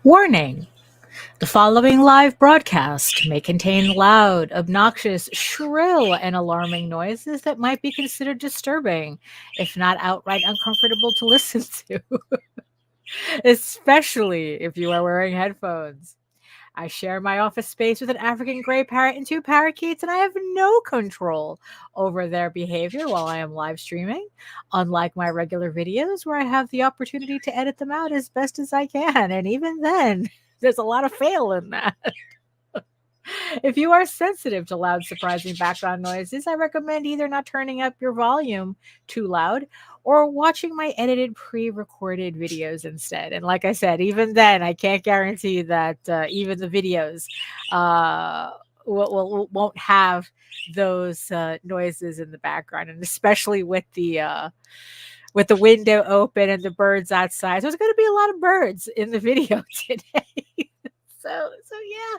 Warning: the following live broadcast may contain loud, obnoxious, shrill, and alarming noises that might be considered disturbing, if not outright uncomfortable to listen to, especially if you are wearing headphones. I share my office space with an African gray parrot and two parakeets, and I have no control over their behavior while I am live streaming, unlike my regular videos where I have the opportunity to edit them out as best as I can. And even then, there's a lot of fail in that. If you are sensitive to loud, surprising background noises, I recommend either not turning up your volume too loud or watching my edited pre-recorded videos instead. And like I said, even then, I can't guarantee that even the videos won't have those noises in the background, and especially with the window open and the birds outside. So there's going to be a lot of birds in the video today. So yeah,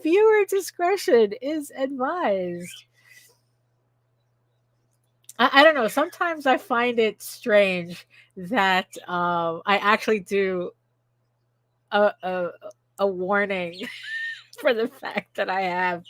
viewer discretion is advised. I don't know. Sometimes I find it strange that I actually do a warning for the fact that I have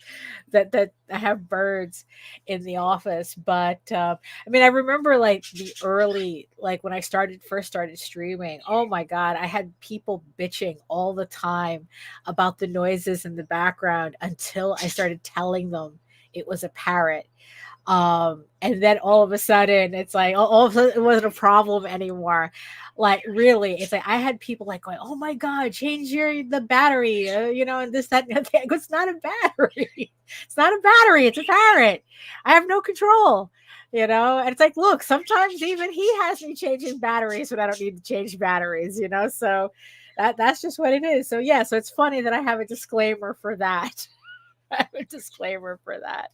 birds in the office. But I mean, I remember like the early, like when I first started streaming. Oh my God, I had people bitching all the time about the noises in the background until I started telling them it was a parrot. And then all of a sudden it's like all of a sudden it wasn't a problem anymore. Like really, it's like I had people like going, "Oh my God, change the battery," and this, that, and the other. It's not a battery. It's not a battery. It's a parrot. I have no control, And it's like, look, sometimes even he has me changing batteries when I don't need to change batteries, So that's just what it is. So yeah, so it's funny that I have a disclaimer for that. I have a disclaimer for that.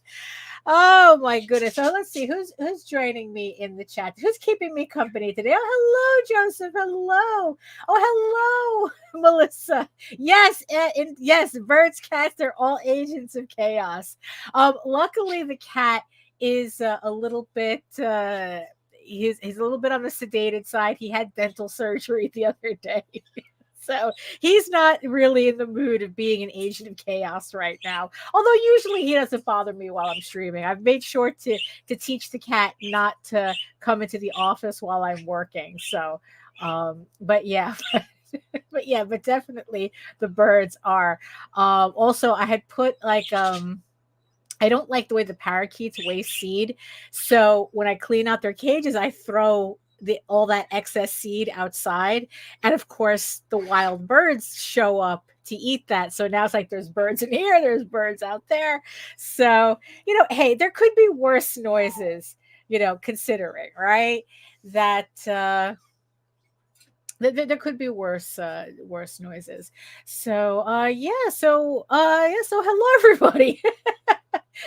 Oh my goodness. So let's see who's joining me in the chat. Who's keeping me company today? Oh, hello, Joseph. Hello. Oh, hello, Melissa. Yes, yes, birds, cats, they're all agents of chaos. Luckily the cat is a little bit he's a little bit on the sedated side. He had dental surgery the other day. So he's not really in the mood of being an agent of chaos right now. Although usually he doesn't bother me while I'm streaming. I've made sure to teach the cat not to come into the office while I'm working. So, but yeah. but definitely the birds are. Also, I had put like I don't like the way the parakeets waste seed. So when I clean out their cages, I throw all that excess seed outside, and of course the wild birds show up to eat that. So now it's like there's birds in here, there's birds out there. So hey, there could be worse noises, considering, right, that there could be worse noises. So so hello everybody.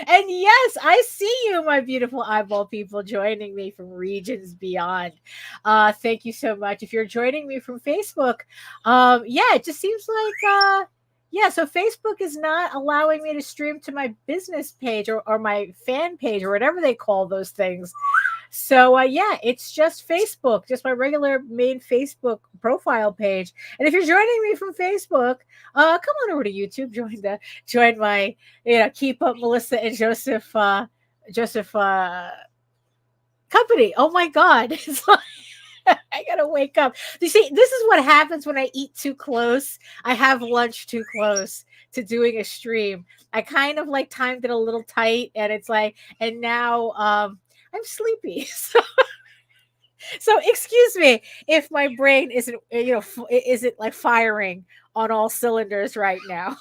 And yes, I see you, my beautiful eyeball people, joining me from regions beyond. Thank you so much. If you're joining me from Facebook, it just seems like, so Facebook is not allowing me to stream to my business page or my fan page or whatever they call those things. So it's just Facebook, just my regular main Facebook profile page. And if you're joining me from Facebook, come on over to YouTube, join my Keep Up Melissa and Joseph company. Oh my God. It's like, I gotta wake up. You see, this is what happens when I eat too close. I have lunch too close to doing a stream. I kind of like timed it a little tight, and it's like, and now I'm sleepy. So excuse me if my brain isn't like firing on all cylinders right now.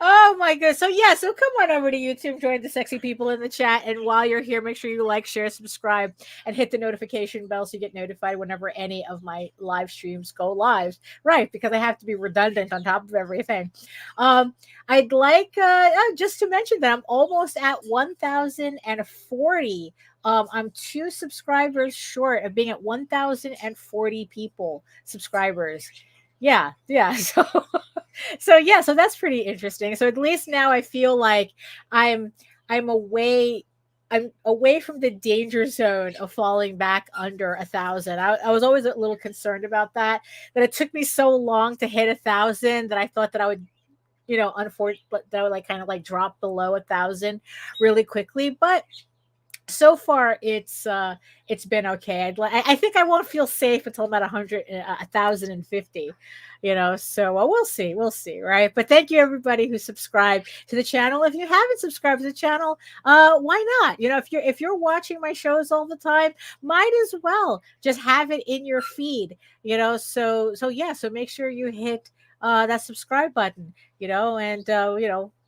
Oh my goodness. So come on over to YouTube, join the sexy people in the chat. And while you're here, make sure you like, share, subscribe, and hit the notification bell so you get notified whenever any of my live streams go live. Right, because I have to be redundant on top of everything. I'd like just to mention that I'm almost at 1,040. I'm 2 subscribers short of being at 1,040 subscribers. Yeah. So that's pretty interesting. So at least now I feel like I'm a way I'm away from the danger zone of falling back under 1,000. I was always a little concerned about that. That it took me so long to hit 1,000 that I thought that I would, unfortunately, but that would like kind of like drop below 1,000 really quickly. But so far it's been okay. I think I won't feel safe until I'm at 100, 1,050, so we'll see, right? But thank you everybody who subscribed to the channel. If you haven't subscribed to the channel, why not? If you're watching my shows all the time, might as well just have it in your feed, so make sure you hit that subscribe button, and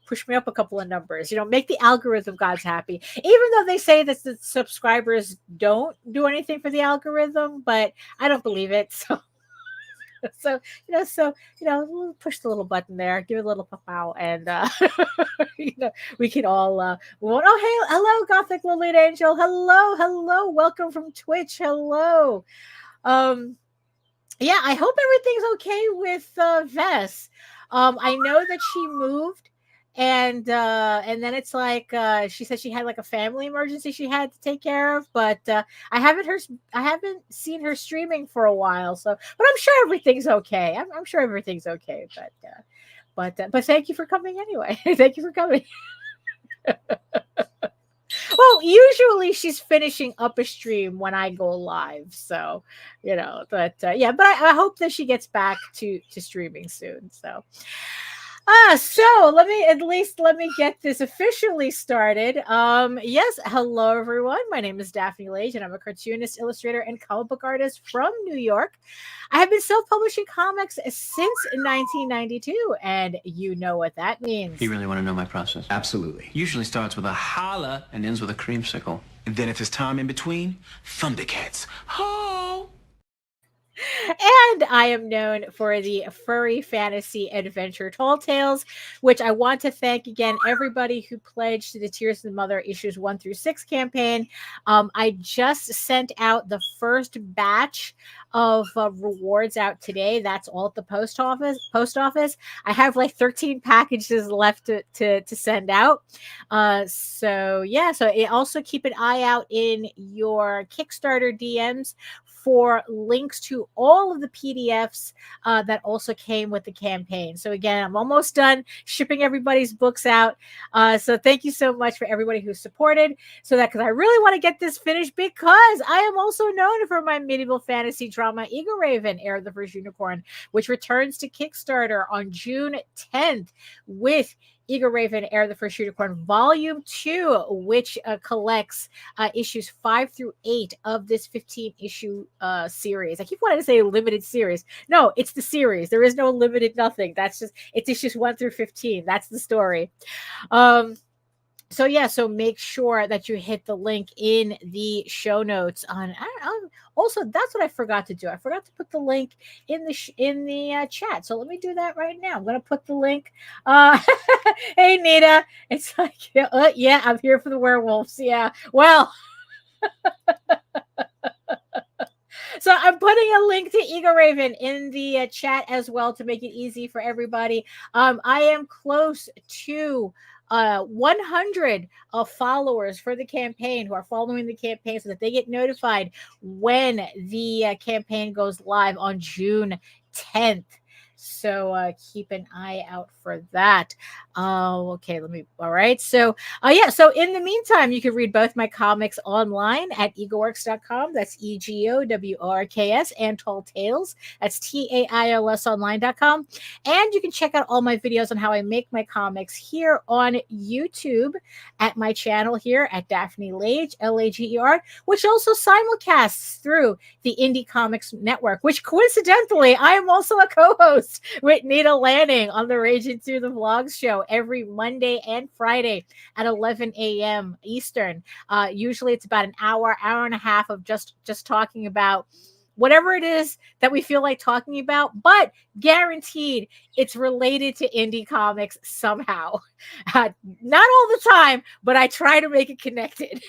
push me up a couple of numbers, make the algorithm gods happy. Even though they say that the subscribers don't do anything for the algorithm, but I don't believe it. So push the little button there, give it a little pow, and we can all oh, hey, hello, Gothic Lilith Angel. Hello, welcome from Twitch. Hello. Yeah, I hope everything's okay with Vess. I know that she moved, and then it's like she said she had like a family emergency she had to take care of, but I haven't seen her streaming for a while, so but I'm sure everything's okay. I'm sure everything's okay, but thank you for coming anyway. Thank you for coming. Well, usually she's finishing up a stream when I go live, so but yeah, but I hope that she gets back to streaming soon. So let me get this officially started. Yes, hello everyone. My name is Daphne Lage, and I'm a cartoonist, illustrator, and comic book artist from New York. I have been self-publishing comics since 1992, and you know what that means. You really want to know my process? Absolutely. Usually starts with a holla and ends with a creamsicle. And then if there's time in between, Thundercats. Ho! And I am known for the furry fantasy adventure Tall Tales, which I want to thank again everybody who pledged to the Tears of the Mother issues 1 through 6 campaign. I just sent out the first batch of rewards out today. That's all at the post office. I have like 13 packages left to send out. So also keep an eye out in your Kickstarter DMs for links to all of the PDFs that also came with the campaign. So again, I'm almost done shipping everybody's books out. So thank you so much for everybody who supported. Because I really want to get this finished, because I am also known for my medieval fantasy drama Egoraven, Heir of the First Unicorn, which returns to Kickstarter on June 10th with Egoraven, Heir of the First Unicorn, Volume 2, which collects issues 5 through 8 of this 15-issue series. I keep wanting to say limited series. No, it's the series. There is no limited nothing. It's issues 1 through 15. That's the story. So make sure that you hit the link in the show notes. Also, that's what I forgot to do. I forgot to put the link in the chat. So let me do that right now. I'm going to put the link. Hey, Nita. It's like, yeah, I'm here for the werewolves. Yeah. Well. So I'm putting a link to Egoraven in the chat as well to make it easy for everybody. I am close to 100 followers for the campaign who are following the campaign so that they get notified when the campaign goes live on June 10th. So keep an eye out for that. Okay, all right. So in the meantime, you can read both my comics online at egoworks.com. That's EGOWORKS, and Tall Tales. That's TAILS online.com. And you can check out all my videos on how I make my comics here on YouTube at my channel here at Daphne Lage, LAGER, which also simulcasts through the Indie Comics Network, which coincidentally, I am also a co-host with Nita Lanning on the Raging Through the Vlogs show every Monday and Friday at 11 a.m. Eastern. Usually it's about an hour and a half of just talking about whatever it is that we feel like talking about, but guaranteed it's related to indie comics somehow. Not all the time, but I try to make it connected.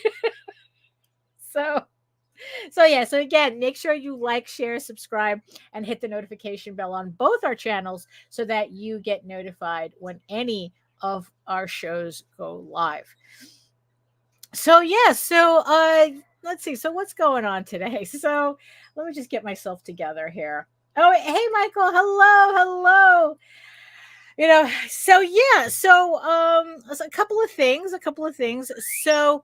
So again, make sure you like, share, subscribe, and hit the notification bell on both our channels so that you get notified when any of our shows go live. So yeah, so let's see. So what's going on today? So let me just get myself together here. Oh, hey Michael. Hello, hello. So yeah, so a couple of things. So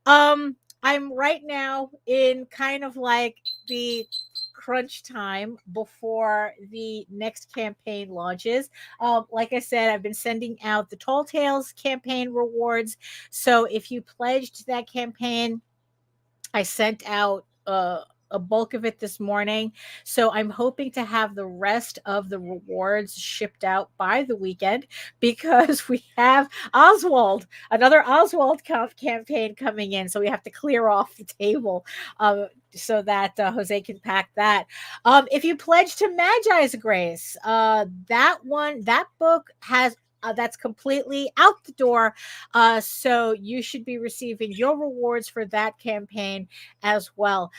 I'm right now in kind of like the crunch time before the next campaign launches. Like I said, I've been sending out the Tall Tales campaign rewards. So if you pledged that campaign, I sent out a bulk of it this morning. So I'm hoping to have the rest of the rewards shipped out by the weekend because we have another Oswald campaign coming in. So we have to clear off the table so that Jose can pack that. If you pledge to Magi's Grace, that book has. That's completely out the door. So you should be receiving your rewards for that campaign as well.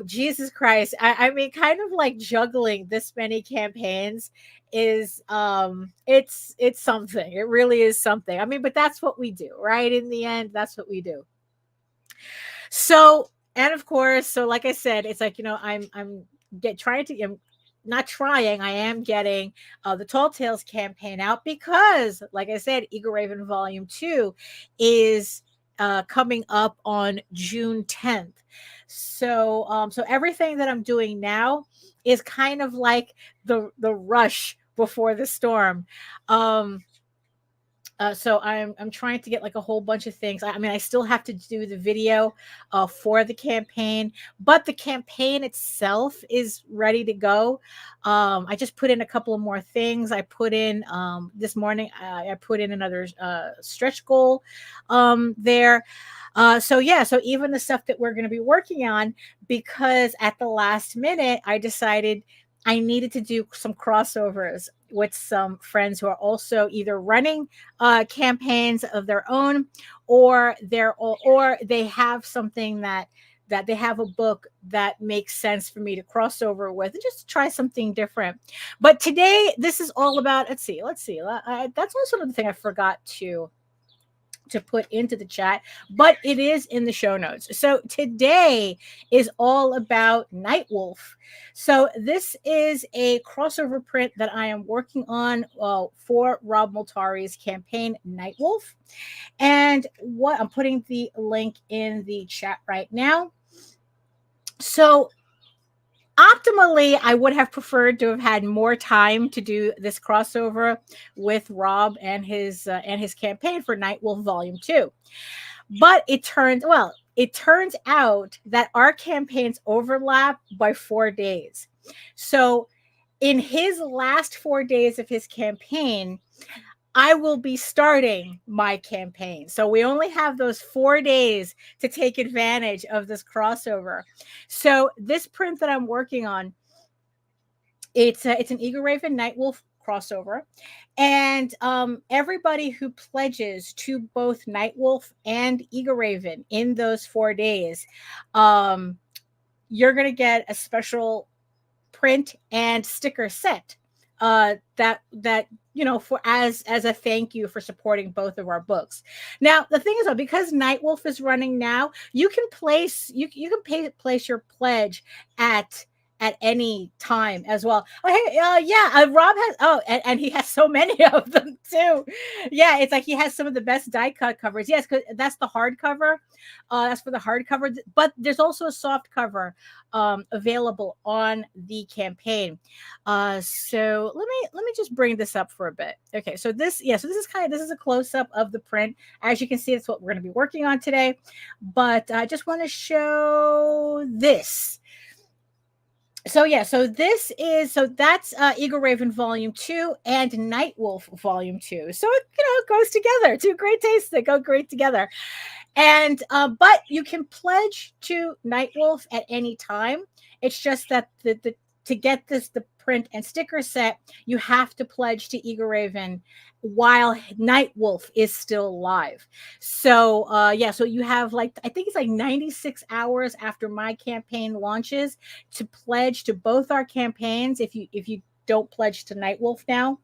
Jesus Christ. I mean, kind of like juggling this many campaigns is it's something. It really is something. I mean, but that's what we do, right? In the end, that's what we do. So, and of course, so like I said, it's like, I'm not trying, I am getting the Tall Tales campaign out because, like I said, Egoraven Volume 2 is coming up on June 10th. So everything that I'm doing now is kind of like the rush before the storm. So I'm trying to get like a whole bunch of things. I mean, I still have to do the video for the campaign, but the campaign itself is ready to go. I just put in a couple of more things. I put in this morning. I put in another stretch goal there. So yeah, so even the stuff that we're going to be working on, because at the last minute I decided I needed to do some crossovers with some friends who are also either running campaigns of their own, or they have something that they have a book that makes sense for me to cross over with and just try something different. But today, this is all about. Let's see. That's also another thing I forgot to put into the chat, but it is in the show notes. So today is all about Nightwolf. So this is a crossover print that I am working on for Rob Multari's campaign Nightwolf. And what I'm putting the link in the chat right now. So optimally, I would have preferred to have had more time to do this crossover with Rob and his campaign for Nightwolf Volume 2. But it turns out that our campaigns overlap by 4 days. So in his last 4 days of his campaign, I will be starting my campaign. So we only have those 4 days to take advantage of this crossover. So this print that I'm working on, it's an Egoraven Nightwolf crossover, and everybody who pledges to both Nightwolf and Egoraven in those 4 days, you're going to get a special print and sticker set that for as a thank you for supporting both of our books. Now the thing is, though, because Nightwolf is running now, you can place place your pledge at any time as well. Oh, hey, yeah, Rob has, and he has so many of them too. Yeah, it's like he has some of the best die cut covers. Yes, because that's the hardcover. That's for the hardcover, but there's also a soft cover available on the campaign. So let me just bring this up for a bit. Okay, so this is a close up of the print. As you can see, that's what we're going to be working on today. But I just want to show this. So that's Egoraven Volume 2 and Nightwolf Volume 2. So it goes together. Two great tastes that go great together. And but you can pledge to Nightwolf at any time. It's just that to get the print and sticker set, you have to pledge to Egoraven while Nightwolf is still live. So so you have I think it's 96 hours after my campaign launches to pledge to both our campaigns if you don't pledge to Nightwolf now.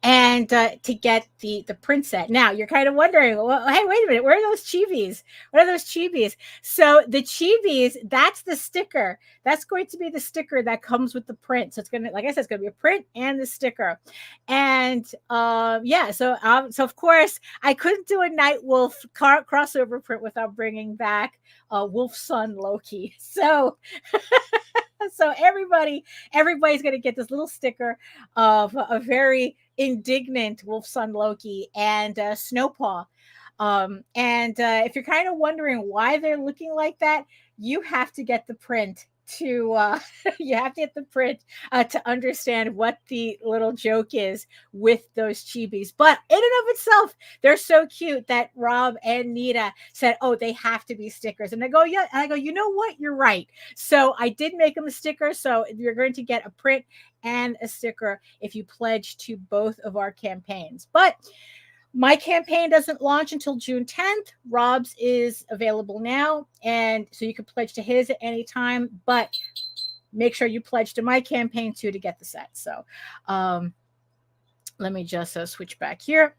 and to get the print set. Now you're kind of wondering, well, hey, wait a minute, where are those chibis? What are those chibis? So the chibis, that's the sticker. That's going to be the sticker that comes with the print. So it's gonna, like I said, it's gonna be a print and the sticker. And yeah, so of course I couldn't do a Night Wolf crossover print without bringing back Wolf's son Loki. So so everybody's going to get this little sticker of a very indignant Wolf's son Loki and Snowpaw. And if you're kind of wondering why they're looking like that, you have to get the print to you have to get the print to understand what the little joke is with those chibis. But in and of itself, they're so cute that Rob and Nita said, oh, they have to be stickers. And I go, yeah. And I go, you know what? You're right. So I did make them a sticker. So you're going to get a print and a sticker if you pledge to both of our campaigns. But my campaign doesn't launch until June 10th. Rob's is available now, and so you can pledge to his at any time, but make sure you pledge to my campaign too to get the set. So let me just switch back here.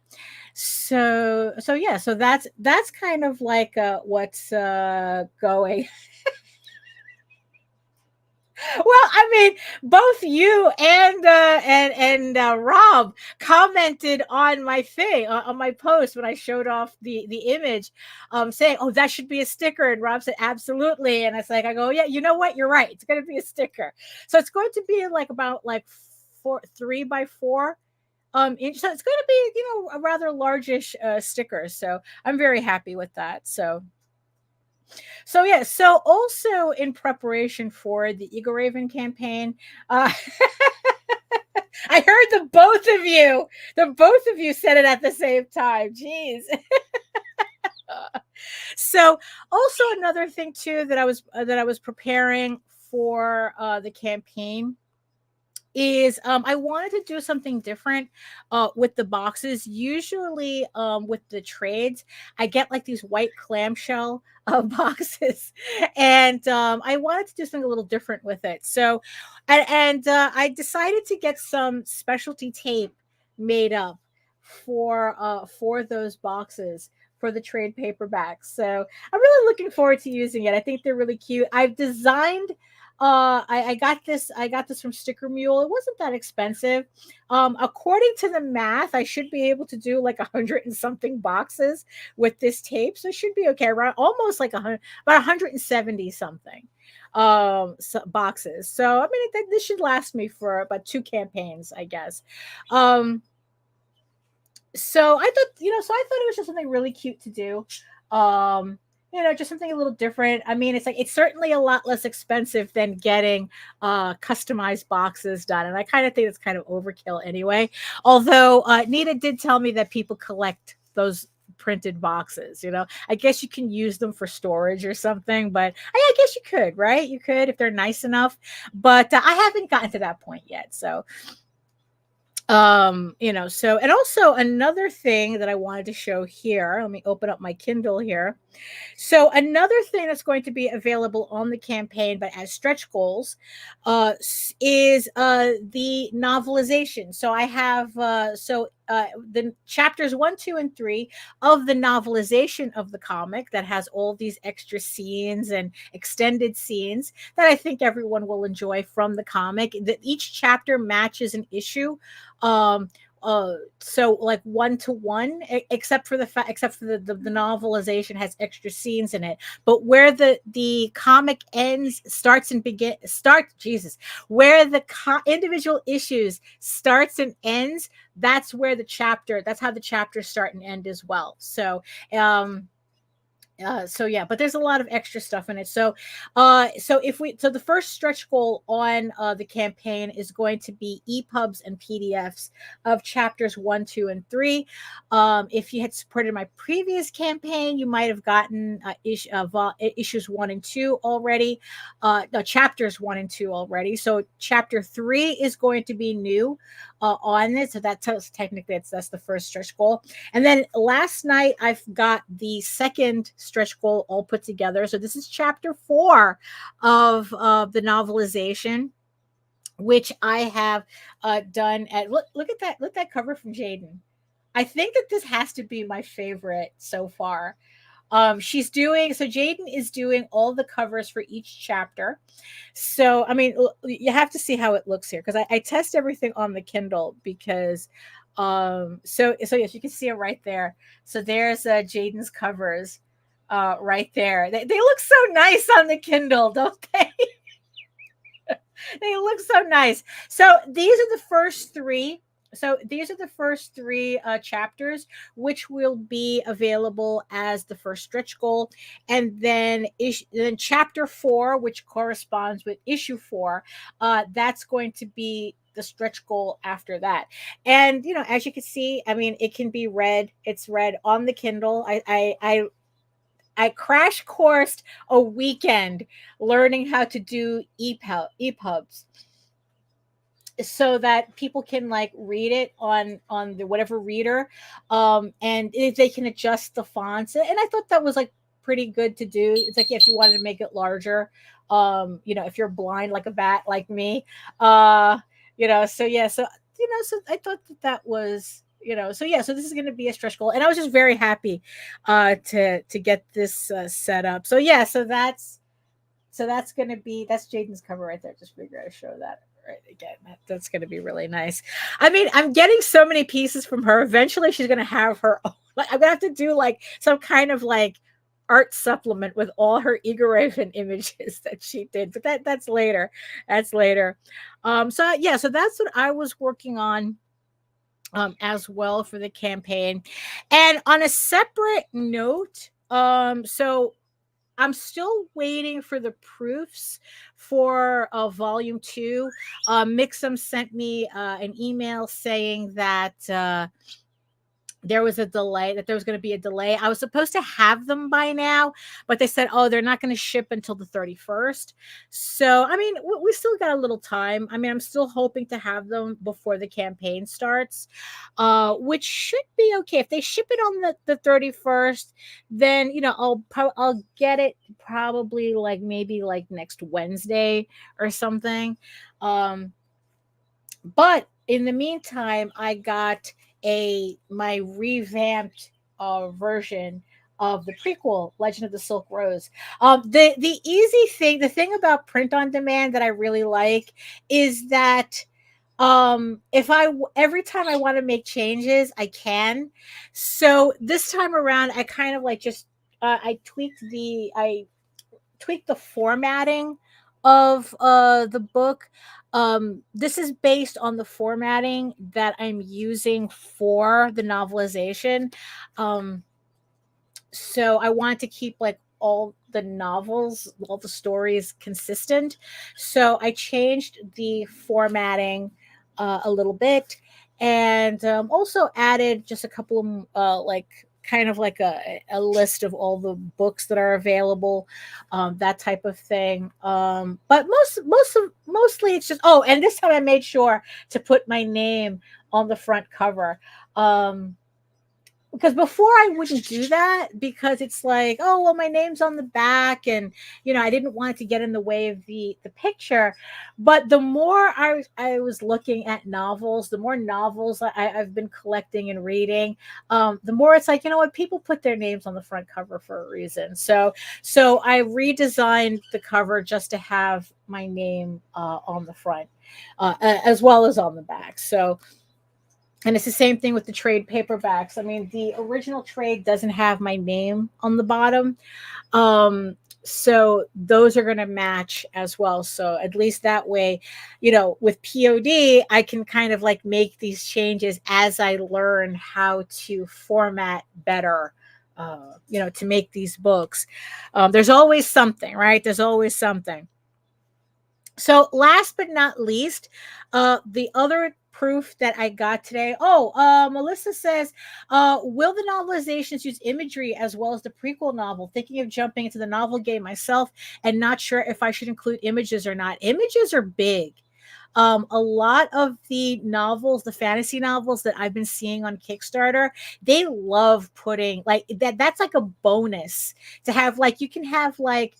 So yeah, so that's kind of like what's going. Well, I mean, both you and Rob commented on my thing on my post when I showed off the image, saying, "Oh, that should be a sticker." And Rob said, "Absolutely." And it's like, I go, "Yeah, you know what? You're right. It's going to be a sticker." So it's going to be like about like 3x4 inch. So it's going to be, you know, a rather largish sticker. So I'm very happy with that. So yeah, so also in preparation for the Egoraven campaign, I heard the both of you said it at the same time. Jeez. So also another thing too that I was preparing for the campaign is I wanted to do something different with the boxes. Usually with the trades, I get like these white clamshell boxes, and I wanted to do something a little different with it. So, and I decided to get some specialty tape made up for those boxes for the trade paperbacks. So I'm really looking forward to using it. I think they're really cute. I've designed I got this from Sticker Mule. It wasn't that expensive. According to the math, I should be able to do like 100 and something boxes with this tape. So it should be okay. Around almost like 100, about 170 something boxes. So I mean, this should last me for about 2 campaigns, I guess. So I thought, you know, so I thought it was just something really cute to do. You know, just something a little different. I mean, it's certainly a lot less expensive than getting customized boxes done. And I kind of think it's kind of overkill anyway. Although Nita did tell me that people collect those printed boxes, you know. I guess you can use them for storage or something, but I guess you could, right? You could if they're nice enough. But I haven't gotten to that point yet. So you know, so, and also another thing that I wanted to show here, let me open up my Kindle here. So another thing that's going to be available on the campaign, but as stretch goals, is the novelization. So I have the chapters 1, 2, and 3 of the novelization of the comic that has all these extra scenes and extended scenes that I think everyone will enjoy from the comic. That each chapter matches an issue. So like 1-to-1, except for the novelization has extra scenes in it, but where the comic ends, where the individual issues starts and ends, that's how the chapters start and end as well. So so yeah, but there's a lot of extra stuff in it. So the first stretch goal on the campaign is going to be EPUBs and PDFs of chapters 1, 2, and 3. If you had supported my previous campaign, you might have gotten issues 1 and 2 already. No, chapters 1 and 2 already. So chapter 3 is going to be new on it. So that tells technically that's the first stretch goal. And then last night I've got the second stretch goal all put together. So this is chapter 4 of the novelization. which I have done at look at that cover from Jaden. I think that this has to be my favorite so far. She's doing so Jaden is doing all the covers for each chapter. So I mean you have to see how it looks here, because I test everything on the Kindle, because so yes, you can see it right there. So there's Jaden's covers right there. They look so nice on the Kindle, don't they? They look so nice. So these are the first three. So these are the first three chapters, which will be available as the first stretch goal, and then chapter 4, which corresponds with issue 4, that's going to be the stretch goal after that. And as you can see, I mean, it can be read. It's read on the Kindle. I crash coursed a weekend learning how to do EPUBs, so that people can like read it on the whatever reader, and if they can adjust the fonts. And I thought that was like pretty good to do. It's like, yeah, if you wanted to make it larger, if you're blind like a bat like me, so yeah, so so I thought that was, so yeah, so this is going to be a stretch goal, and I was just very happy to get this set up. So yeah, so that's going to be, that's Jaden's cover right there. Just figure I'd show that right again. That's going to be really nice. I mean, I'm getting so many pieces from her. Eventually she's going to have her own, like, I'm going to have to do like some kind of like art supplement with all her Egoraven images that she did, but that's later. That's later. So yeah, so that's what I was working on as well for the campaign. And on a separate note, so I'm still waiting for the proofs for volume 2. Mixum sent me an email saying that there was a delay, that there was going to be a delay. I was supposed to have them by now, but they said, oh, they're not going to ship until the 31st. So, I mean, we still got a little time. I mean, I'm still hoping to have them before the campaign starts, which should be okay. If they ship it on the 31st, then, I'll get it probably like maybe like next Wednesday or something. But in the meantime, I got my revamped version of the prequel, Legend of the Silk Rose. The easy thing, the thing about print on demand that I really like is that if every time I want to make changes, I can. So this time around, I kind of like just I tweaked the formatting of the book. This is based on the formatting that I'm using for the novelization. So I want to keep like all the novels, all the stories consistent. So I changed the formatting a little bit, and also added just a couple of like kind of like a list of all the books that are available, that type of thing. But mostly it's just, oh, and this time I made sure to put my name on the front cover. Because before I wouldn't do that, because it's like, oh, well, my name's on the back, and I didn't want it to get in the way of the picture. But the more I was looking at novels, the more novels I've been collecting and reading, the more it's like, you know what, people put their names on the front cover for a reason. So I redesigned the cover just to have my name on the front, as well as on the back. So. And it's the same thing with the trade paperbacks. I mean, the original trade doesn't have my name on the bottom. So those are going to match as well. So at least that way, with POD, I can kind of like make these changes as I learn how to format better, to make these books. There's always something, right? There's always something. So last but not least, the other proof that I got today. Melissa says, will the novelizations use imagery as well as the prequel novel? Thinking of jumping into the novel game myself and not sure if I should include images or not. Images are big. A lot of the novels, the fantasy novels that I've been seeing on Kickstarter, they love putting like that. That's like a bonus to have. Like you can have like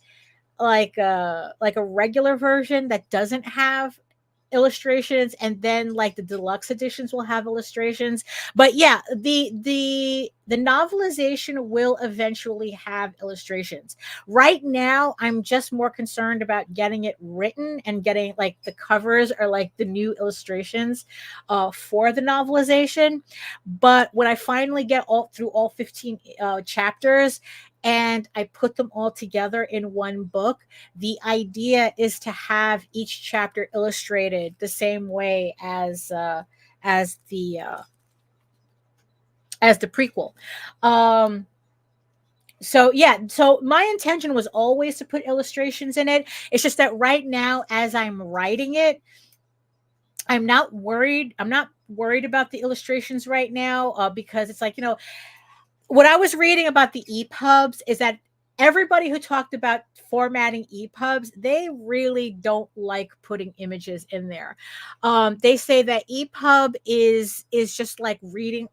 a regular version that doesn't have illustrations, and then like the deluxe editions will have illustrations. But yeah, the novelization will eventually have illustrations. Right now I'm just more concerned about getting it written and getting like the covers or like the new illustrations for the novelization. But when I finally get all through all 15 chapters and I put them all together in one book, the idea is to have each chapter illustrated the same way as the prequel. So yeah, so my intention was always to put illustrations in it. It's just that right now, as I'm writing it, I'm not worried. I'm not worried about the illustrations right now because it's like, you know, what I was reading about the EPUBs is that everybody who talked about formatting EPUBs, they really don't like putting images in there. They say that EPUB is just like reading.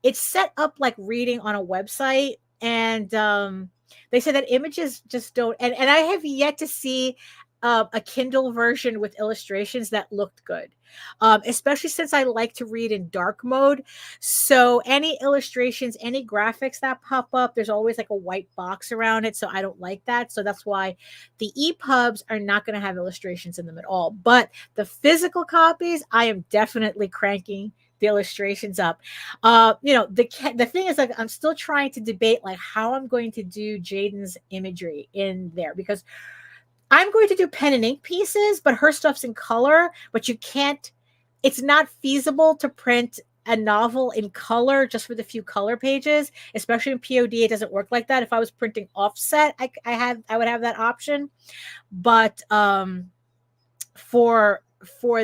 It's set up like reading on a website, and they say that images just don't. And I have yet to see a Kindle version with illustrations that looked good, especially since I like to read in dark mode. So any illustrations, any graphics that pop up, there's always like a white box around it. So I don't like that. So that's why the EPUBs are not going to have illustrations in them at all. But the physical copies, I am definitely cranking the illustrations up. You know, the thing is, like, I'm still trying to debate like how I'm going to do Jaden's imagery in there, because I'm going to do pen and ink pieces, but her stuff's in color. But you can't, it's not feasible to print a novel in color just for the few color pages, especially in POD. It doesn't work like that. If I was printing offset, I would have that option. But for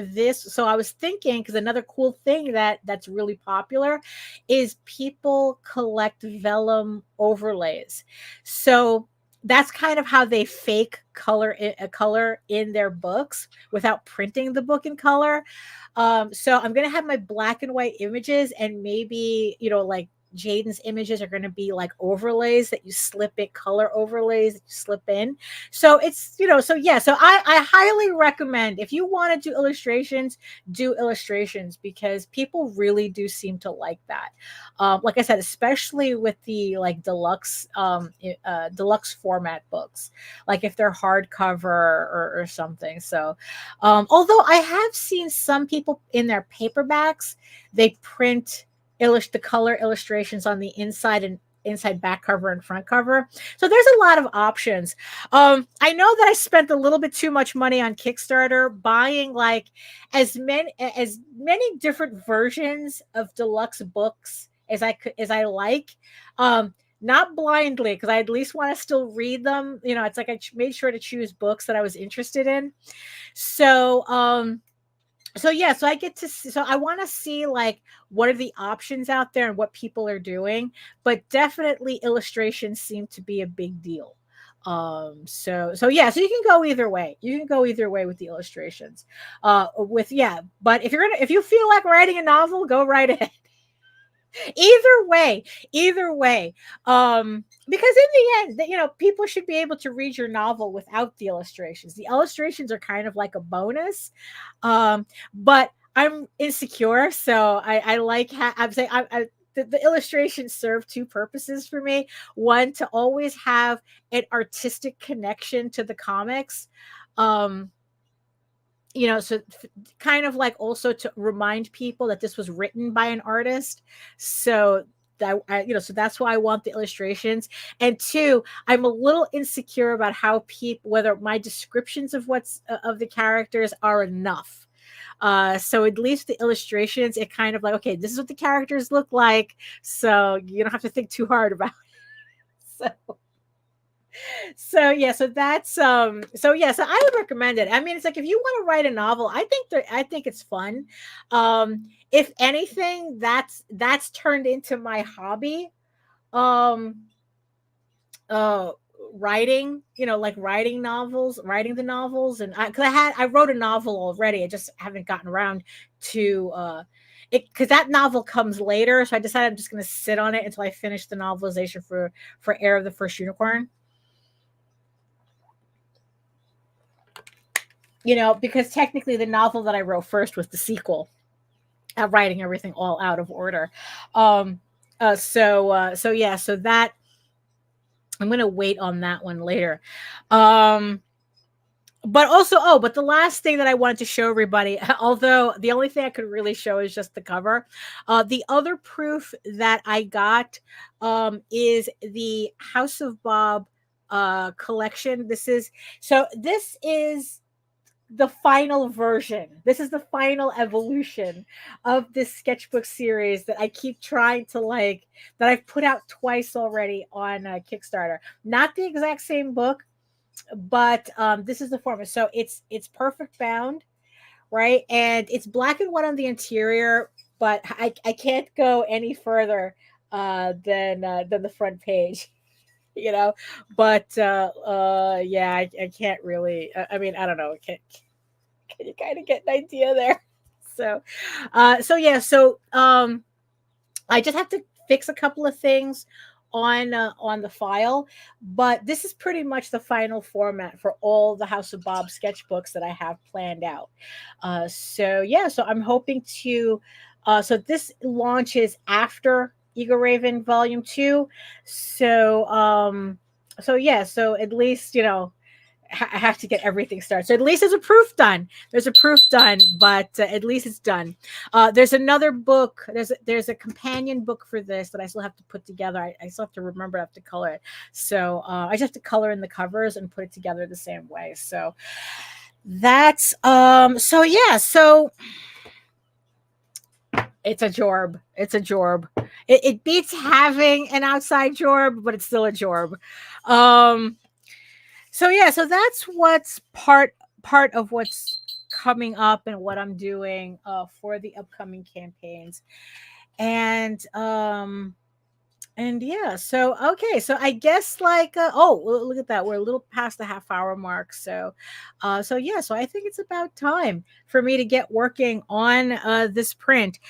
this, so I was thinking, because another cool thing that's really popular is people collect vellum overlays. So that's kind of how they fake color in their books without printing the book in color. So I'm gonna have my black and white images, and maybe, you know, like Jaden's images are going to be like overlays that you slip in, color overlays that you slip in. So it's, you know, so yeah, so I highly recommend, if you want to do illustrations, because people really do seem to like that. Like I said, especially with the like deluxe format books, like if they're hardcover or something. So although I have seen some people in their paperbacks, they print the color illustrations on the inside and back cover and front cover. So there's a lot of options. I know that I spent a little bit too much money on Kickstarter buying like as many different versions of deluxe books as I like. Not blindly, because I at least want to still read them. You know, it's like I made sure to choose books that I was interested in. So yeah, so I get to see, so I want to see like what are the options out there and what people are doing, but definitely illustrations seem to be a big deal. So yeah, so you can go either way. You can go either way with the illustrations. But if you feel like writing a novel, go right ahead. either way, because in the end, you know, people should be able to read your novel without the illustrations. The illustrations are kind of like a bonus, but I'm insecure, so I like I'm saying the illustrations serve two purposes for me. One, to always have an artistic connection to the comics, you know, so kind of like also to remind people that this was written by an artist. So that so that's why I want the illustrations. And two, I'm a little insecure about how whether my descriptions of of the characters are enough. So at least the illustrations, it kind of like, okay, this is what the characters look like, so you don't have to think too hard about it. So yeah, so that's so I would recommend it. I mean, it's like if you want to write a novel, I think it's fun. If anything, that's turned into my hobby. Um Writing, you know, like writing the novels, and I wrote a novel already. I just haven't gotten around to it, because that novel comes later, so I decided I'm just going to sit on it until I finish the novelization for Heir of the First Unicorn. you know, because technically the novel that I wrote first was the sequel, writing everything all out of order. Um, so yeah, so that I'm gonna wait on that one later. Um, but also, oh, but the last thing that I wanted to show everybody, although the only thing I could really show is just the cover, the other proof that I got is the House of Bob collection. This is the final version. This is the final evolution of this sketchbook series that I keep trying to like, that I've put out twice already on Kickstarter. Not the exact same book, but this is the format. So it's perfect bound, right? And it's black and white on the interior, but I can't go any further than the front page. You know, but yeah, I can't really. I mean, I don't know. Can you kind of get an idea there? So yeah, I just have to fix a couple of things on the file, but this is pretty much the final format for all the House of Bob sketchbooks that I have planned out. So yeah, so I'm hoping to. So this launches after Egoraven Volume 2. So yeah, so at least, you know, I have to get everything started. So at least there's a proof done. There's a proof done, but at least it's done. There's another book. There's a companion book for this that I still have to put together. I still have to remember I have to color it. So I just have to color in the covers and put it together the same way. So that's so yeah, so it's a jorb. It's a jorb. It beats having an outside jorb, but it's still a jorb. So yeah, so that's what's part of what's coming up and what I'm doing for the upcoming campaigns. And yeah, so okay, so I guess like oh, look at that, we're a little past the half-hour mark. So yeah, so I think it's about time for me to get working on this print.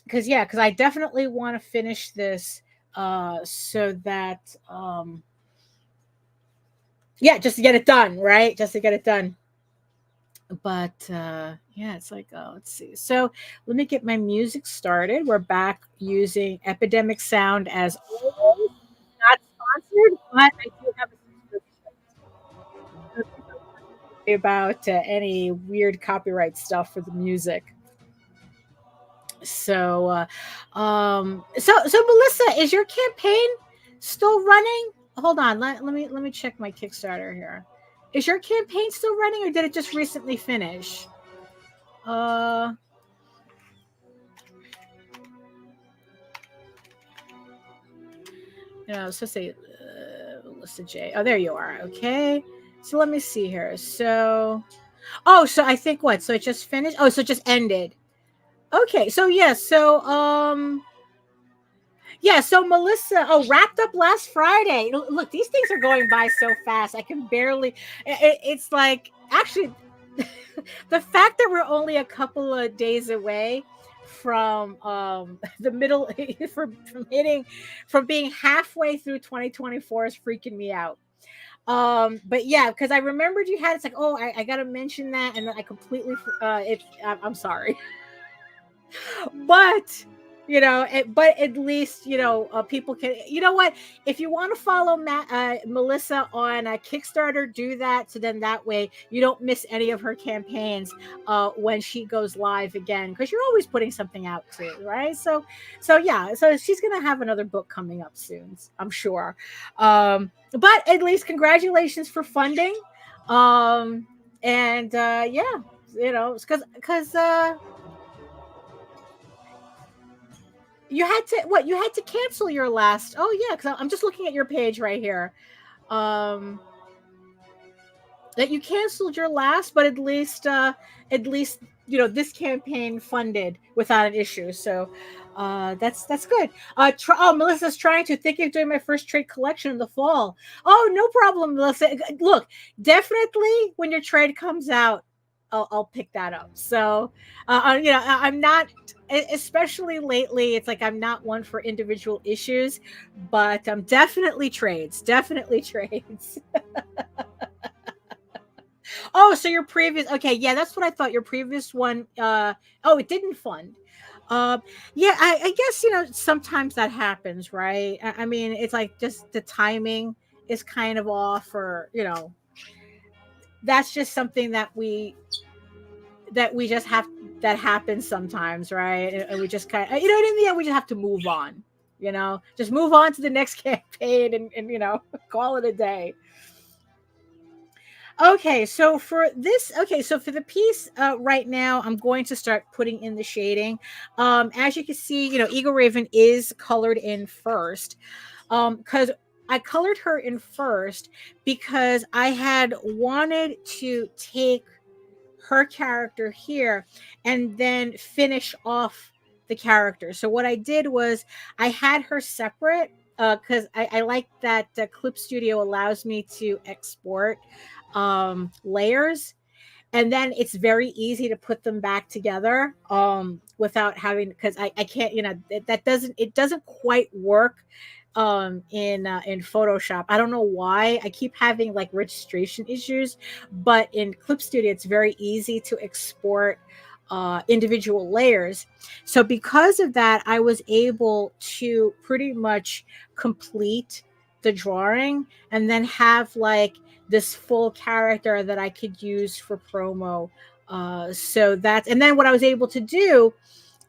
Because I definitely want to finish this so that yeah, just to get it done, right? Just to get it done. But yeah, it's like, oh, let's see. So let me get my music started. We're back using Epidemic Sound as always. Not sponsored, but I do have a subscription about any weird copyright stuff for the music. So Melissa, is your campaign still running? Hold on, let me check my Kickstarter here. Is your campaign still running, or did it just recently finish? So say Melissa J. Oh, there you are. Okay. So let me see here. So I think what? So it just finished? Oh, so it just ended. Okay. So yeah, so Melissa, wrapped up last Friday. Look, these things are going by so fast. I can barely. It's like, actually, the fact that we're only a couple of days away from the middle, from being halfway through 2024 is freaking me out. But yeah, because I remembered you had. It's like, oh, I gotta mention that, and then I completely. I'm sorry, but but at least people can. You know what? If you want to follow Melissa on Kickstarter, do that. So then that way you don't miss any of her campaigns when she goes live again, because you're always putting something out too, right? So yeah, so she's gonna have another book coming up soon, I'm sure. But at least congratulations for funding. And yeah, because you had to cancel your last. Oh yeah, because I'm just looking at your page right here. That you canceled your last, but at least this campaign funded without an issue. So that's good. Melissa's thinking of doing my first trade collection in the fall. Oh, no problem, Melissa. Look, definitely when your trade comes out, I'll pick that up. So I'm not, especially lately, it's like I'm not one for individual issues, but definitely trades. Oh, so your previous, okay, yeah, that's what I thought. Your previous one, oh, it didn't fund. Uh, yeah, I guess sometimes that happens, right? I mean, it's like just the timing is kind of off, or that's just something that we just have, that happens sometimes, right? And we just kind of, in the end, we just have to move on. Just move on to the next campaign, and call it a day. Okay, so for this, so for the piece right now, I'm going to start putting in the shading. As you can see, Egoraven is colored in first, because I colored her in first because I had wanted to take her character here and then finish off the character. So what I did was I had her separate, because I like that Clip Studio allows me to export layers, and then it's very easy to put them back together without having, because I can't, it doesn't quite work in Photoshop. I don't know why I keep having like registration issues, but in Clip Studio it's very easy to export individual layers. So because of that, I was able to pretty much complete the drawing and then have like this full character that I could use for promo. So that's, and then what I was able to do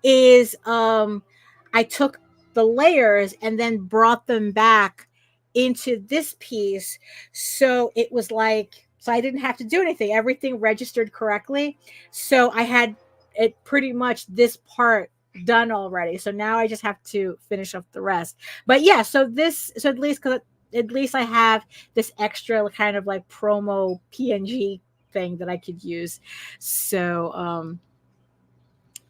is I took the layers and then brought them back into this piece. So it was like, so I didn't have to do anything. Everything registered correctly. So I had it pretty much this part done already. So now I just have to finish up the rest. But yeah, so at least I have this extra kind of like promo PNG thing that I could use. So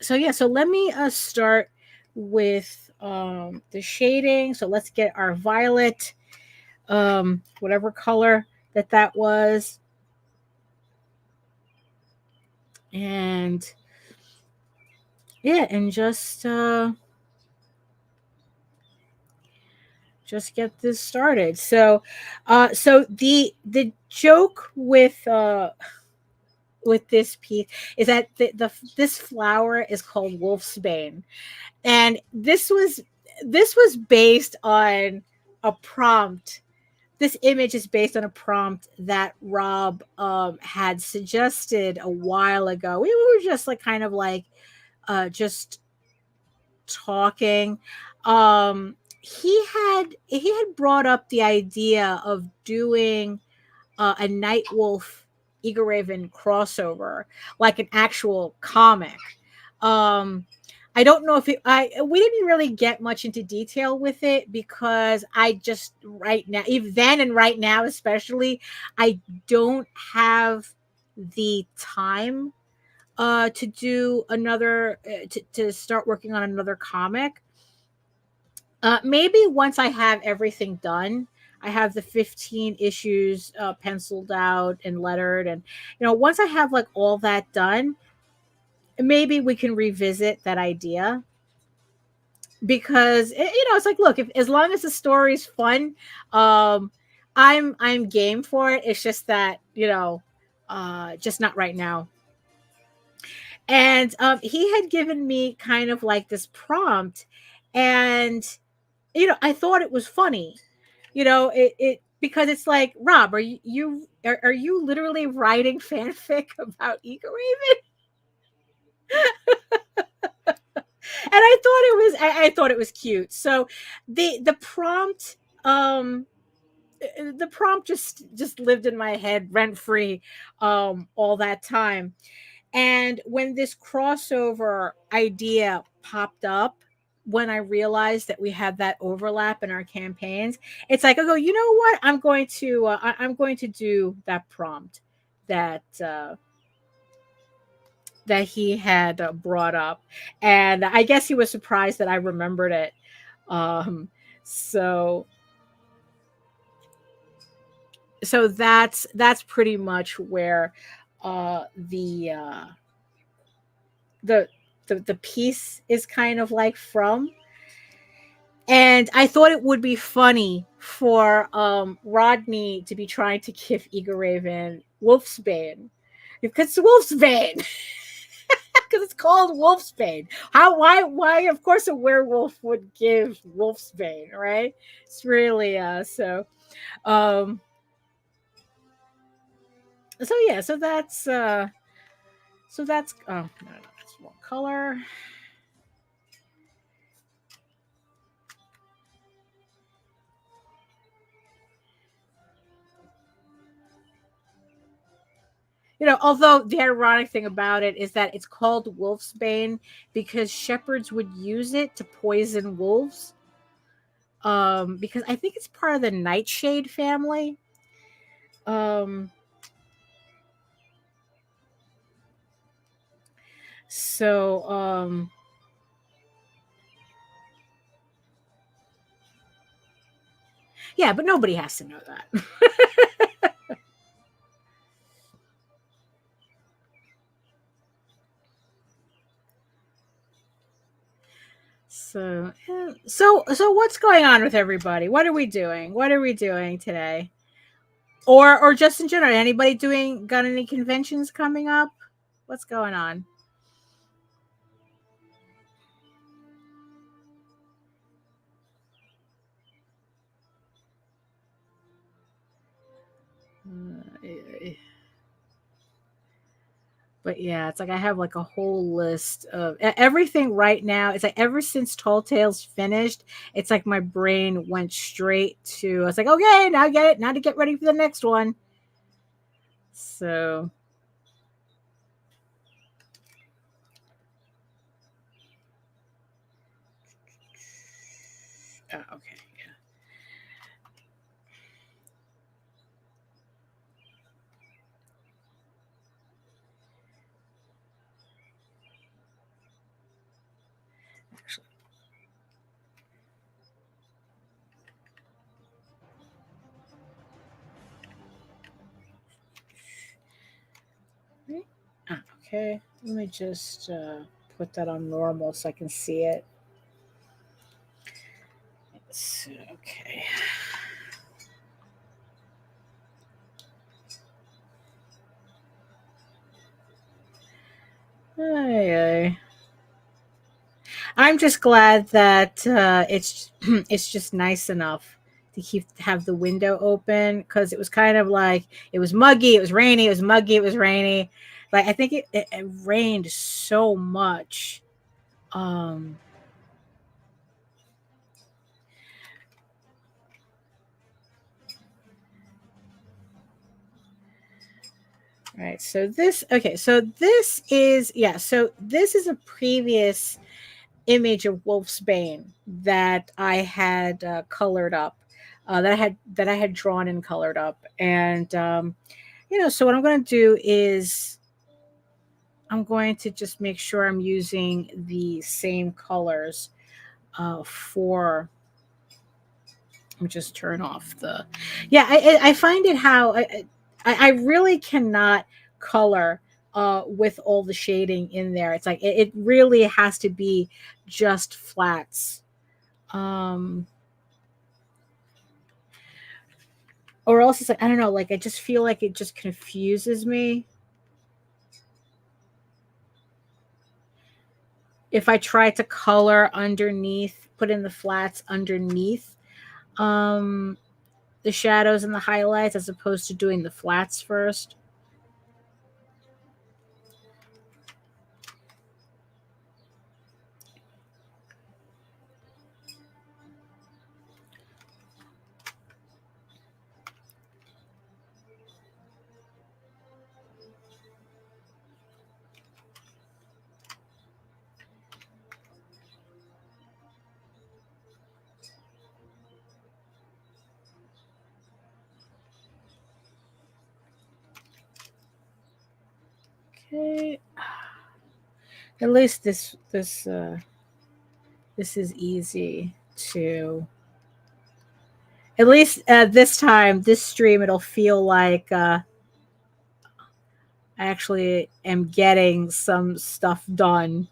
so yeah, so let me start with the shading. So let's get our violet, whatever color that was. And yeah, and just get this started. So so the joke with this piece is that this flower is called Wolf's Bane, and this was based on a prompt. This image is based on a prompt that Rob had suggested a while ago. We were just like kind of like just talking. He had brought up the idea of doing a Night Wolf Egoraven crossover, like an actual comic. I don't know if we didn't really get much into detail with it because I just right now, even then and right now especially, I don't have the time to do another to start working on another comic. Maybe once I have everything done, I have the 15 issues penciled out and lettered, and once I have like all that done, maybe we can revisit that idea. Because it's like, look, if as long as the story's fun, I'm game for it. It's just that just not right now. And he had given me kind of like this prompt, and I thought it was funny. It because it's like, Rob, are you literally writing fanfic about Egoraven? And I thought it was cute. So the prompt just lived in my head rent free all that time. And when this crossover idea popped up, when I realized that we had that overlap in our campaigns, it's like, I go, you know what? I'm going to do that prompt that that he had brought up, and I guess he was surprised that I remembered it. Um, so that's pretty much where the piece is kind of like from. And I thought it would be funny for Rodney to be trying to give Egoraven Wolfsbane. Because it's wolfsbane. Because it's called wolfsbane. Why? Of course, a werewolf would give wolfsbane, right? It's really um. So yeah, so that's oh no, that's one color. Although the ironic thing about it is that it's called wolfsbane because shepherds would use it to poison wolves. Because I think it's part of the nightshade family. Um, so yeah, but nobody has to know that. So what's going on with everybody? What are we doing? What are we doing today? Or just in general, anybody got any conventions coming up? What's going on? But yeah, it's like I have like a whole list of everything right now. It's like ever since Tall Tales finished, it's like my brain went straight to. I was like, okay, now I get it. Now to get ready for the next one. So, okay, yeah. Actually, okay. Let me just put that on normal so I can see it. Okay. Ay. I'm just glad that it's it's just nice enough to have the window open because it was kind of like it was muggy, it was rainy, it was muggy, it was rainy. Like I think it rained so much. Um, right. So this okay. So this is yeah. So this is a previous image of Wolfsbane that I had colored up, that I had drawn and colored up, and so what I'm going to do is I'm going to just make sure I'm using the same colors for. Let me just turn off the. Yeah, I find it how I really cannot color with all the shading in there. It's like it really has to be just flats. Um, or else it's like I don't know. Like I just feel like it just confuses me. If I try to color underneath, put in the flats underneath um, the shadows and the highlights as opposed to doing the flats first. Okay. At least this is easy to. At least this time, this stream, it'll feel like I actually am getting some stuff done.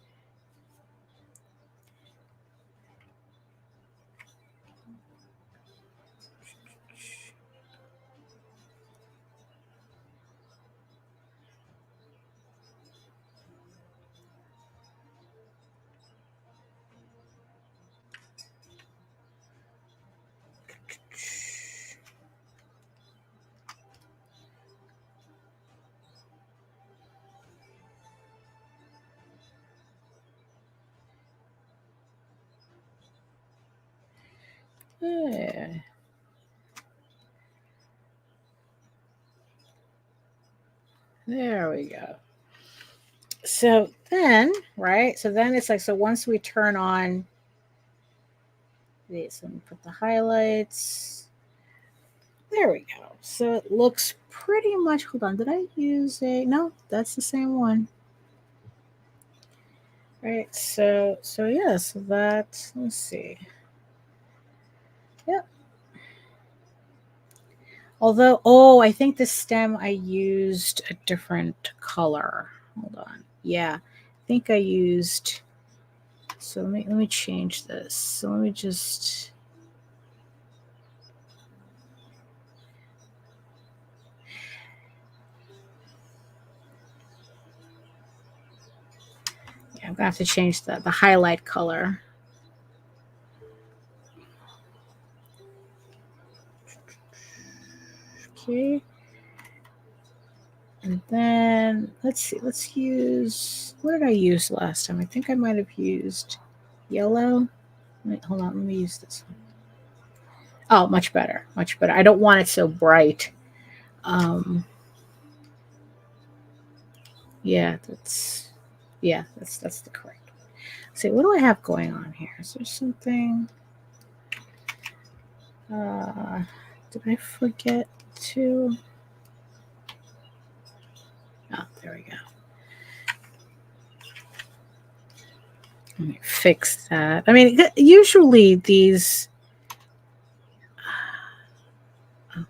Yeah. There we go. So then, right? So then it's like, so once we turn on these, let me put the highlights. There we go. So it looks pretty much, hold on, did I use a, no, that's the same one. Right, so yeah, so that, let's see. Yep. Although, oh, I think the stem I used a different color. Hold on. Yeah, I think I used, so let me change this. So let me just, yeah, I'm gonna have to change the highlight color. Okay. And then let's see, let's use, what did I use last time? I think I might have used yellow. Wait, hold on, let me use this one. Oh, much better, much better. I don't want it so bright. Yeah, that's the correct one. See, what do I have going on here? Is there something? Did I forget to? Oh, there we go. Let me fix that. I mean, usually these. Oh,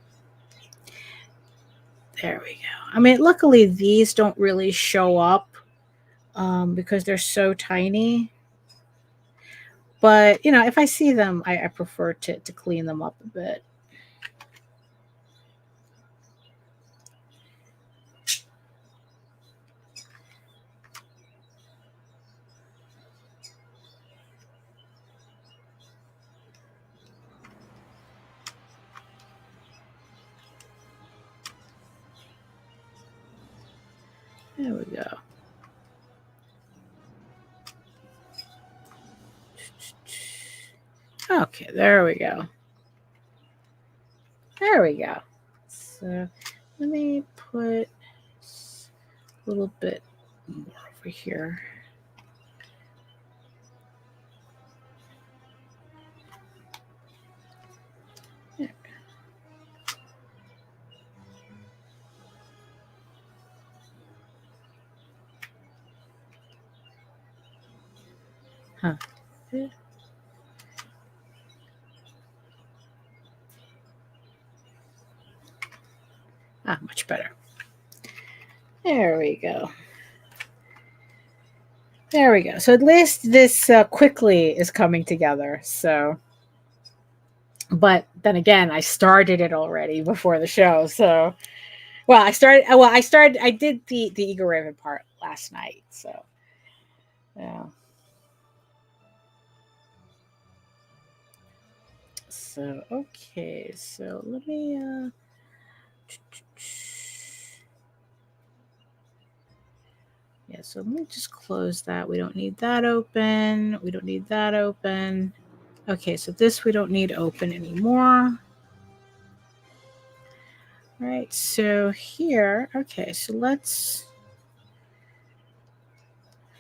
there we go. I mean, luckily these don't really show up because they're so tiny. But you know, if I see them, I prefer to clean them up a bit. There we go. Okay, there we go. There we go. So let me put a little bit more over here. Yeah. Huh. Yeah. Ah, much better. There we go. There we go. So at least this quickly is coming together. So, but then again, I started it already before the show. So, well, I did the Egoraven part last night. So, yeah. So okay. So let me. Yeah, so let me just close that. We don't need that open. We don't need that open. Okay, so this we don't need open anymore. All right, so here, okay, so let's,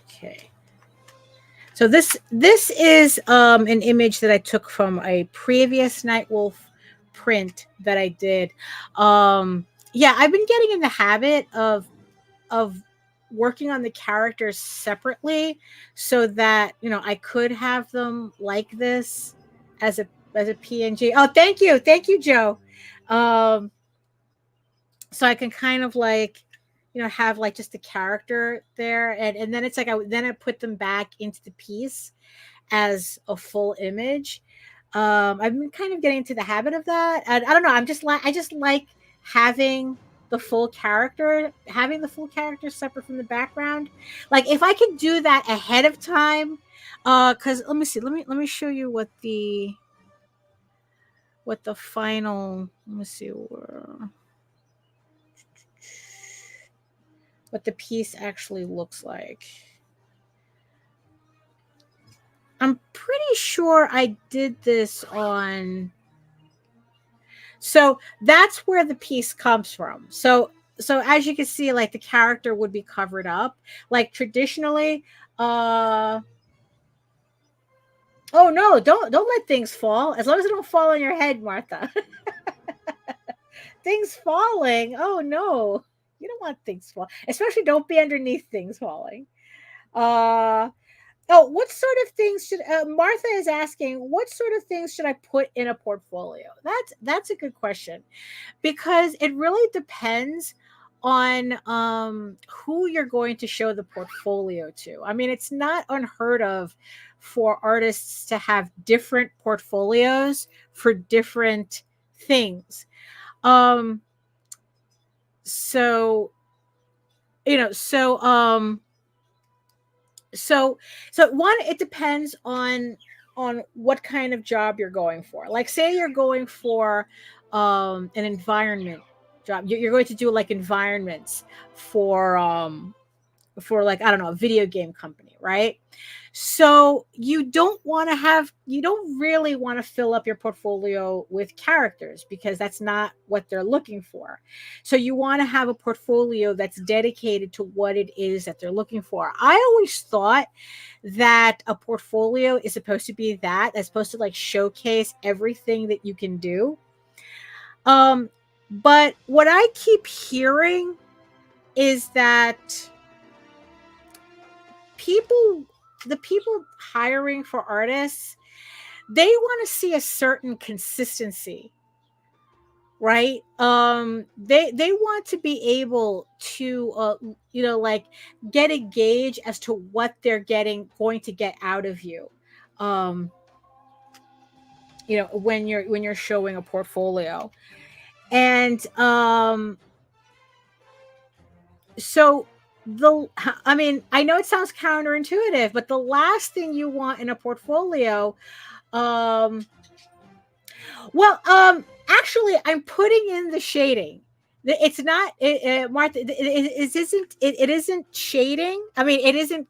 okay. So this is an image that I took from a previous Nightwolf print that I did. Yeah, I've been getting in the habit of working on the characters separately so that, you know, I could have them like this as a PNG. Oh, thank you. Thank you, Joe. So I can kind of like, you know, have like just the character there, and then it's like I put them back into the piece as a full image. I've been kind of getting into the habit of that. I don't know. I just like having having the full character separate from the background. Like if I could do that ahead of time, because let me see. Let me show you what the final. Let me see what the piece actually looks like. I'm pretty sure I did this on. So that's where the piece comes from. So as you can see, like the character would be covered up. Like traditionally, oh no, don't let things fall. As long as it don't fall on your head, Martha. Things falling. Oh no. You don't want things fall. Especially don't be underneath things falling. Oh, what sort of things should Martha is asking? What sort of things should I put in a portfolio? That's a good question, because it really depends on who you're going to show the portfolio to. I mean, it's not unheard of for artists to have different portfolios for different things. So you know, so one, it depends on what kind of job you're going for. Like say you're going for an environment job. You're going to do like environments for like, I don't know, a video game company, right? So you don't really want to fill up your portfolio with characters, because that's not what they're looking for. So you want to have a portfolio that's dedicated to what it is that they're looking for. I always thought that a portfolio is supposed to be that's supposed to like showcase everything that you can do. But what I keep hearing is that the people hiring for artists, they want to see a certain consistency, right? They want to be able to like get a gauge as to what they're going to get out of you, when you're showing a portfolio. And so I mean, I know it sounds counterintuitive, but the last thing you want in a portfolio, actually, I'm putting in the shading. It's not, Martha. It isn't shading. I mean, it isn't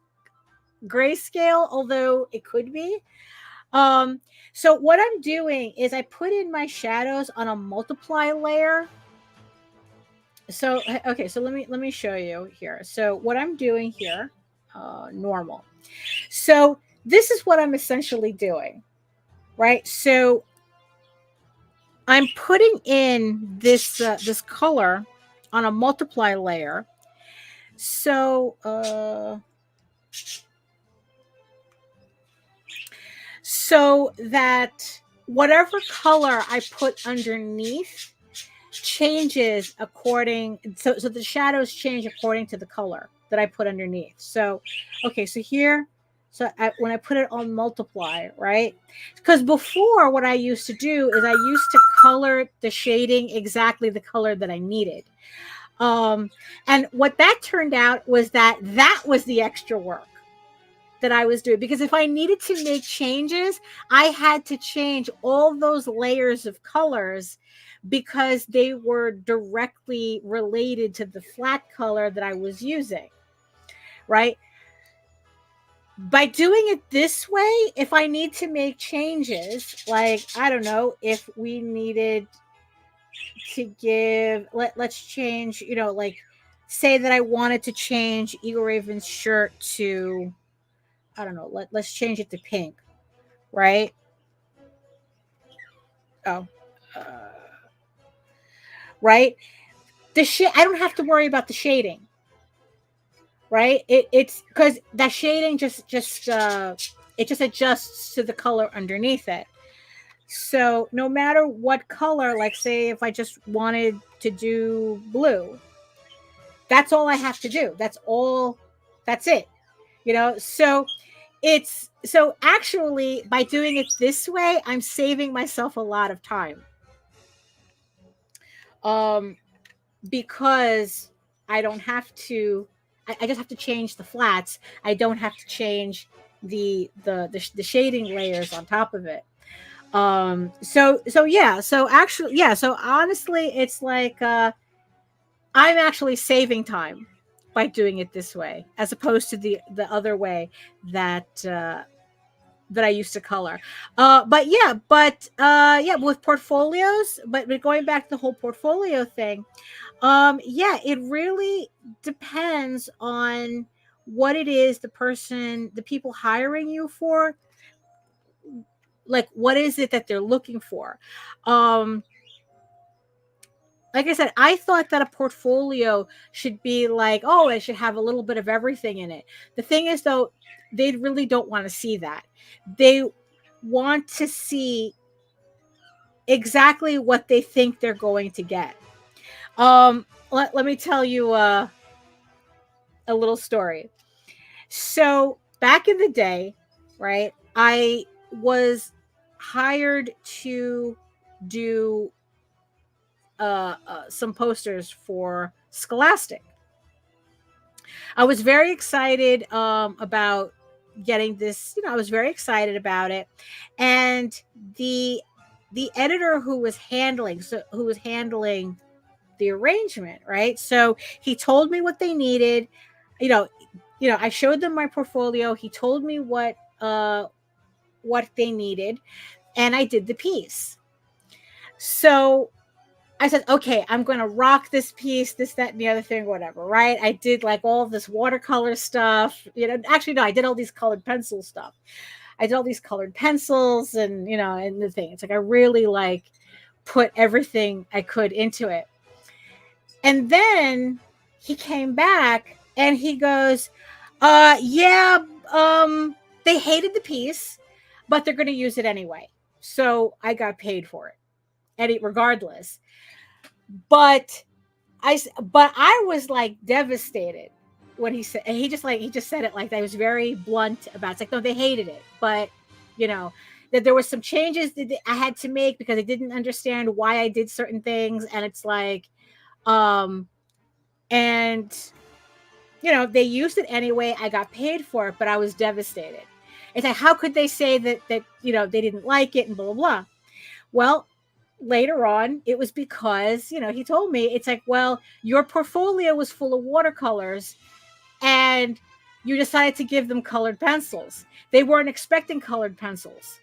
grayscale, although it could be. So what I'm doing is I put in my shadows on a multiply layer. So okay, so let me show you here. So what I'm doing here, normal. So this is what I'm essentially doing, right? So I'm putting in this this color on a multiply layer. So so that whatever color I put underneath changes according, so the shadows change according to the color that I put underneath. So okay, so here, when I put it on multiply, right? Because before, what I used to do is I used to color the shading exactly the color that I needed. And what that turned out was that was the extra work that I was doing, because if I needed to make changes, I had to change all those layers of colors because they were directly related to the flat color that I was using, right? By doing it this way, if I need to make changes, like, I don't know, if we needed to give, let's change, like, say that I wanted to change Egoraven's shirt to, I don't know, let's change it to pink, right? Oh, right. I don't have to worry about the shading, right? It's because that shading just it just adjusts to the color underneath it. So no matter what color, like say if I just wanted to do blue, that's all I have to do. That's it. So actually, by doing it this way, I'm saving myself a lot of time. Because I don't have to, I just have to change the flats. I don't have to change the shading layers on top of it. So yeah, so actually, yeah, so honestly, it's like I'm actually saving time by doing it this way, as opposed to the other way that that I used to color. But yeah, with portfolios, but going back to the whole portfolio thing, yeah, it really depends on what it is the people hiring you for, like what is it that they're looking for. Um, like I said, I thought that a portfolio should be like, oh, it should have a little bit of everything in it. The thing is, though, they really don't want to see that. They want to see exactly what they think they're going to get. Let me tell you a little story. So back in the day, right, I was hired to do some posters for Scholastic. I was very excited about getting this. I was very excited about it, and the editor who was handling the arrangement, right? So he told me what they needed. You know, I showed them my portfolio. He told me what they needed, and I did the piece. So I said, okay, I'm going to rock this piece, this, that, and the other thing, whatever, right? I did like all this watercolor stuff. Actually, no, I did all these colored pencil stuff. I did all these colored pencils and, and the thing. It's like I really like put everything I could into it. And then he came back and he goes, yeah, they hated the piece, but they're going to use it anyway. So I got paid for it, regardless. But I was like devastated when he said, he just said it like that. He was very blunt about it. It's like, no, they hated it, but that there were some changes that I had to make because I didn't understand why I did certain things. And it's like, and they used it anyway. I got paid for it, but I was devastated. It's like, how could they say that they didn't like it and blah, blah, blah. Well, later on, it was because, he told me, it's like, well, your portfolio was full of watercolors and you decided to give them colored pencils. They weren't expecting colored pencils.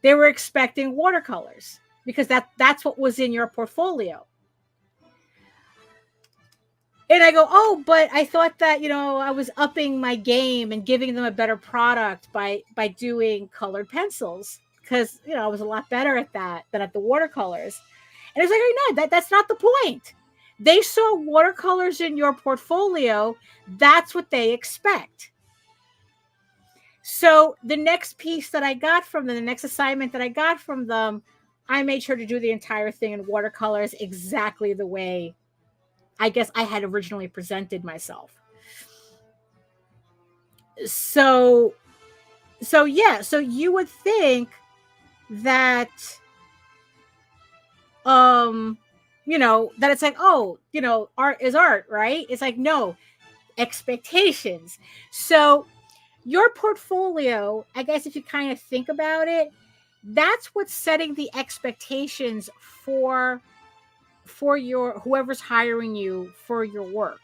They were expecting watercolors because that's what was in your portfolio. And I go, oh, but I thought that, I was upping my game and giving them a better product by doing colored pencils. Because, I was a lot better at that than at the watercolors. And it's like, no, that's not the point. They saw watercolors in your portfolio. That's what they expect. So the next piece that I got from them, the next assignment that I got from them, I made sure to do the entire thing in watercolors exactly the way I guess I had originally presented myself. So yeah, so you would think that that it's like, oh, art is art, right? It's like, no, expectations. So your portfolio, I guess if you kind of think about it, that's what's setting the expectations for your whoever's hiring you for your work.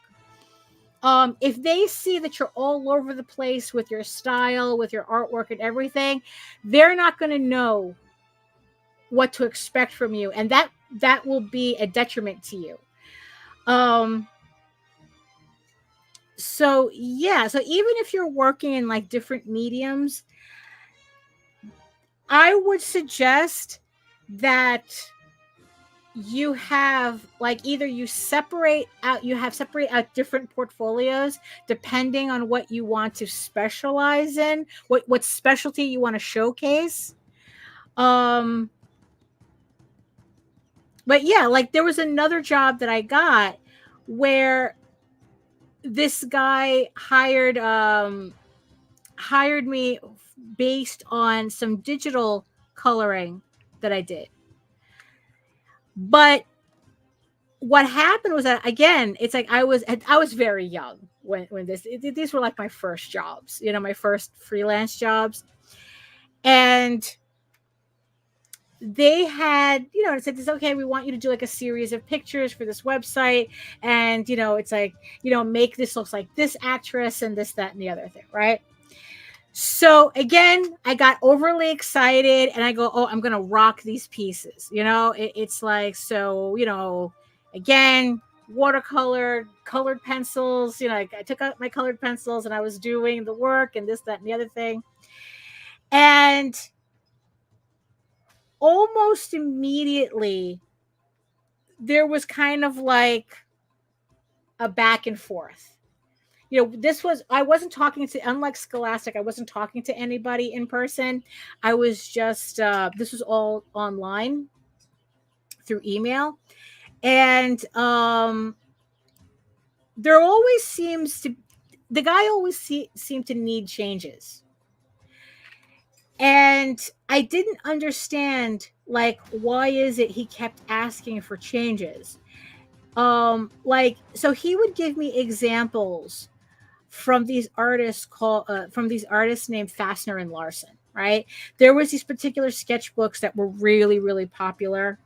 If they see that you're all over the place with your style, with your artwork and everything, they're not going to know what to expect from you. And that will be a detriment to you. So yeah, so even if you're working in like different mediums, I would suggest that you have like either you separate out different portfolios depending on what you want to specialize in, what specialty you want to showcase. But yeah, like there was another job that I got where this guy hired me based on some digital coloring that I did. But what happened was that, again, it's like I was very young when these were like my first jobs, my first freelance jobs. And they had, it said, it's okay, we want you to do like a series of pictures for this website. And, it's like, make this look like this actress and this, that, and the other thing, right? So again, I got overly excited and I go, oh, I'm going to rock these pieces. It's like, so, again, watercolor, colored pencils. I took out my colored pencils and I was doing the work and this, that, and the other thing. And almost immediately, there was kind of like a back and forth. I wasn't talking to, unlike Scholastic, I wasn't talking to anybody in person. I was just, this was all online through email. And there always seems to, the guy always seemed to need changes. And I didn't understand, like, why is it he kept asking for changes? So he would give me examples from these artists named Fastener and Larson, right? There was these particular sketchbooks that were really, really popular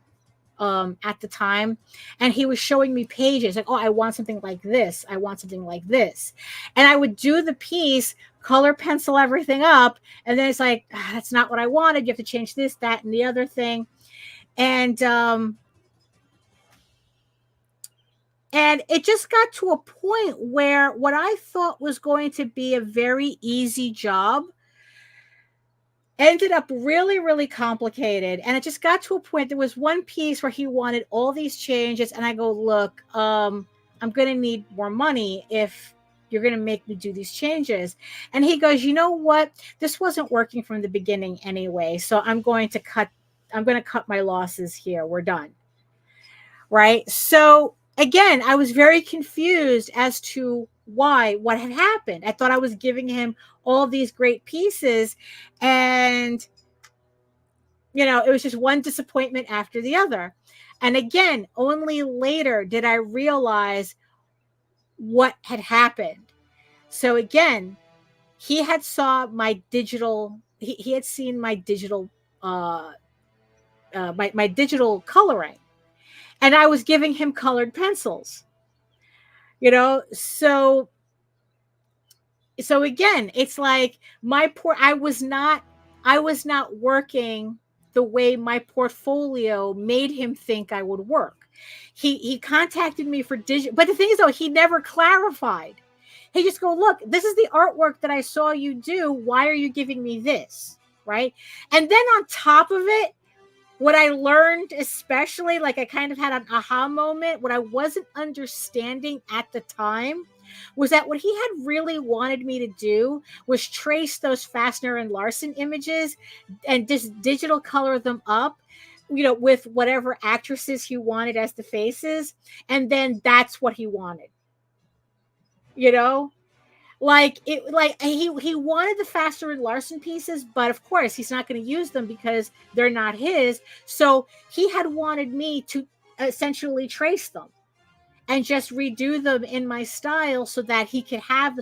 at the time. And he was showing me pages like, oh, I want something like this. I want something like this. And I would do the piece, color pencil everything up. And then it's like, that's not what I wanted. You have to change this, that, and the other thing. And it just got to a point where what I thought was going to be a very easy job ended up really, really complicated. And it just got to a point, there was one piece where he wanted all these changes. And I go, look, I'm going to need more money if you're going to make me do these changes. And he goes, you know what? This wasn't working from the beginning anyway. So I'm going to cut my losses here. We're done. Right. So again, I was very confused as to what had happened. I thought I was giving him all these great pieces, and it was just one disappointment after the other. And again, only later did I realize what had happened. So again, he had saw my digital, he had seen my digital, my digital coloring. And I was giving him colored pencils, so again, it's like I was not working the way my portfolio made him think I would work. He contacted me for digital, but the thing is though, he never clarified. He just go, look, this is the artwork that I saw you do. Why are you giving me this? Right. And then on top of it, what I learned, especially, like I kind of had an aha moment, what I wasn't understanding at the time was that what he had really wanted me to do was trace those Fastener and Larson images and just digital color them up, with whatever actresses he wanted as the faces. And then that's what he wanted, Like he wanted the Fastener and Larson pieces, but of course he's not going to use them because they're not his. So he had wanted me to essentially trace them and just redo them in my style so that he could have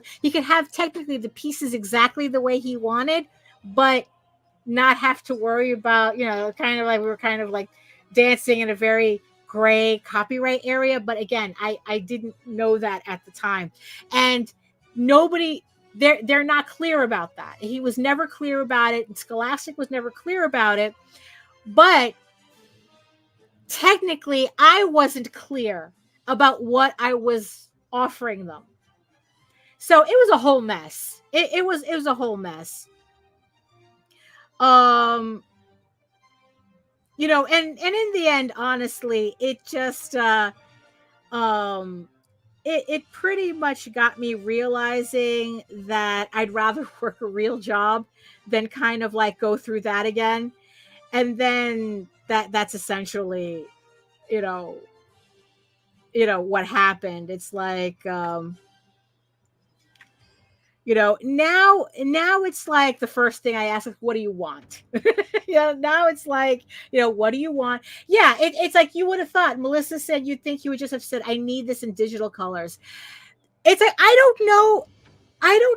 technically the pieces exactly the way he wanted, but not have to worry about, kind of like we were kind of like dancing in a very gray copyright area. But again, I didn't know that at the time. And nobody, they're not clear about that. He was never clear about it, and Scholastic was never clear about it. But technically, I wasn't clear about what I was offering them. So it was a whole mess. It was a whole mess. And in the end, honestly, it just it pretty much got me realizing that I'd rather work a real job than kind of like go through that again. And then that's essentially, what happened. It's like, now it's like the first thing I ask is, what do you want? Now it's like, what do you want? Yeah, it's like you would have thought. Melissa said you'd think you would just have said, I need this in digital colors. It's like, I don't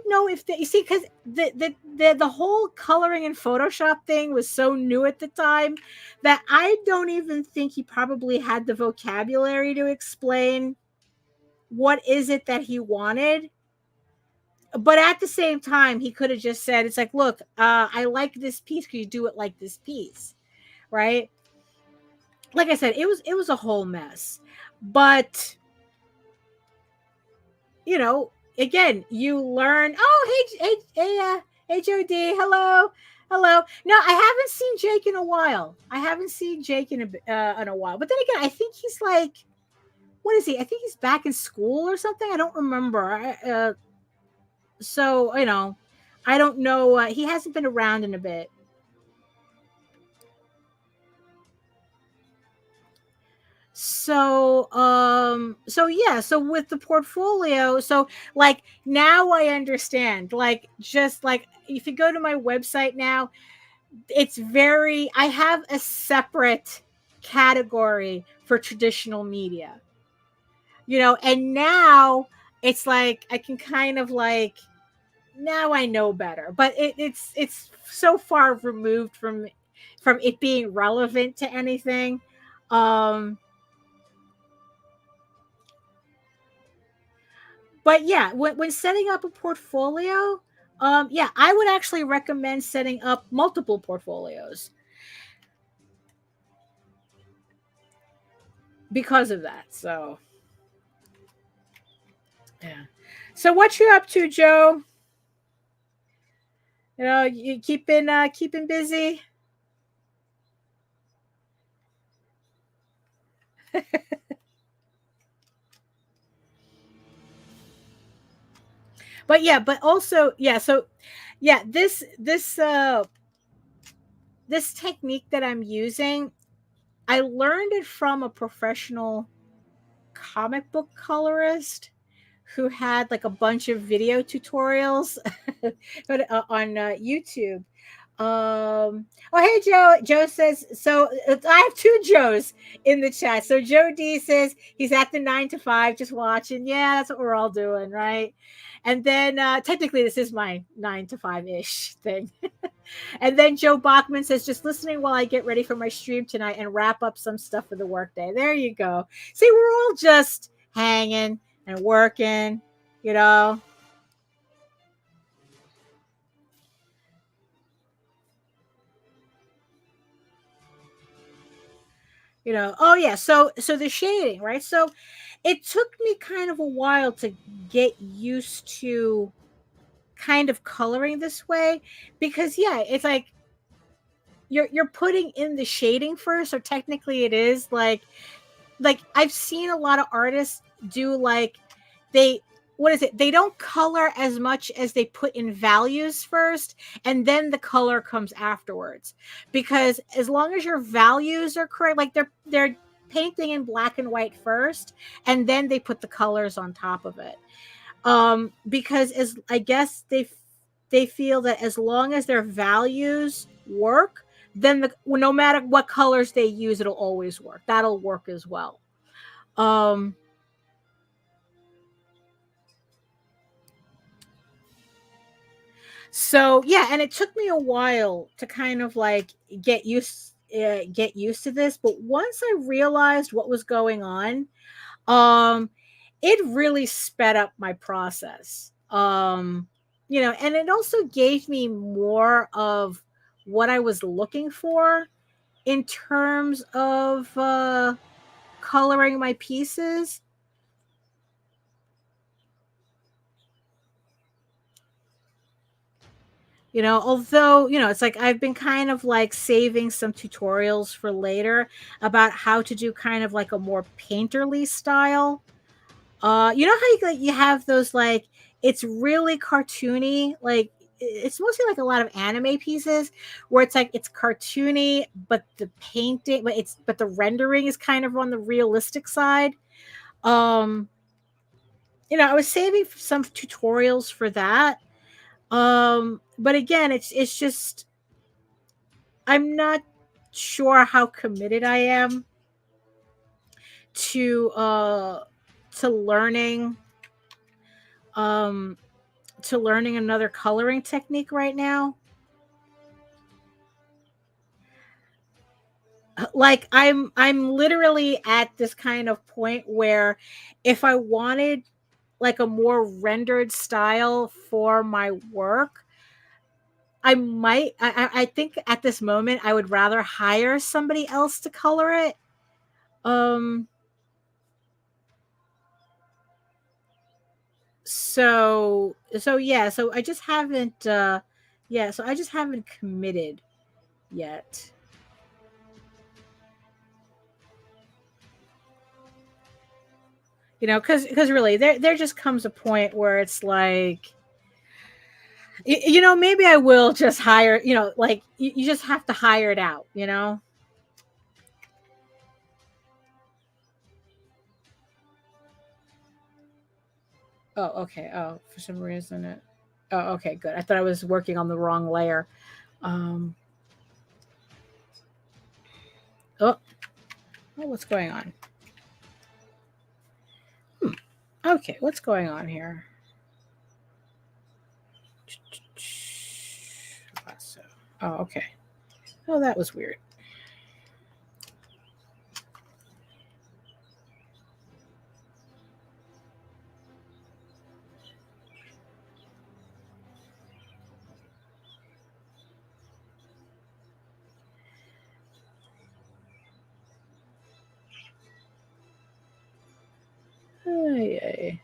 know if you see, because the whole coloring in Photoshop thing was so new at the time that I don't even think he probably had the vocabulary to explain what is it that he wanted. but at the same time, he could have just said, it's like, look, I like this piece. Could you do it like this piece? Right. Like I said, it was a whole mess, but you know, again, you learn. Oh, hey, Jody, hello, hello. No, I haven't seen Jake in a while. I haven't seen Jake in a while. But then again, I think he's like, what is he? I think he's back in school or something. I don't remember. So you know, I don't know. He hasn't been around in a bit. So yeah, so with the portfolio, so like now I understand, like just like if you go to my website now, it's very, I have a separate category for traditional media, you know, and now it's like I can kind of like, now I know better, but it's so far removed from it being relevant to anything. um But yeah, when setting up a portfolio, yeah, I would actually recommend setting up multiple portfolios because of that. So yeah. So what you up to, Joe? You know, you keeping busy. But yeah, but also yeah. So yeah, this technique that I'm using, I learned it from a professional comic book colorist who had like a bunch of video tutorials but on YouTube. Oh, hey, Joe. Joe says, so I have two Joes in the chat. So Joe D says he's at the 9 to 5 just watching. Yeah, that's what we're all doing, right? And then technically this is my 9 to 5 ish thing. And then Joe Bachman says, just listening while I get ready for my stream tonight and wrap up some stuff for the workday. There you go. See, we're all just hanging and working, you know. You know, oh yeah, so the shading, right? So it took me kind of a while to get used to kind of coloring this way because yeah, it's like you're putting in the shading first, so technically it is like I've seen a lot of artists do like they, what is it? They don't color as much as they put in values first, and then the color comes afterwards. Because as long as your values are correct, like they're painting in black and white first, and then they put the colors on top of it. Because as I guess they feel that as long as their values work, then no matter what colors they use, it'll always work. That'll work as well. Um, so yeah, and it took me a while to kind of like get used to this, but once I realized what was going on, um, it really sped up my process. You know, and it also gave me more of what I was looking for in terms of coloring my pieces. You know, although, you know, it's like I've been kind of like saving some tutorials for later about how to do kind of like a more painterly style. You know how you have those like it's really cartoony, like it's mostly like a lot of anime pieces where it's like it's cartoony, but the painting, but the rendering is kind of on the realistic side. Um, you know, I was saving some tutorials for that. But again, it's just I'm not sure how committed I am to to learning um to learning another coloring technique right now. Like I'm literally at this kind of point where if I wanted like a more rendered style for my work, I think at this moment I would rather hire somebody else to color it. So yeah, so I just haven't so I just haven't committed yet. You know, because really there just comes a point where it's like, you know, maybe I will just hire, you know, like you just have to hire it out, you know. Oh, okay. Oh, for some reason it. Oh, okay, good. I thought I was working on the wrong layer. Um. Oh, what's going on? Okay, what's going on here? Oh, okay. Oh, that was weird. Ay.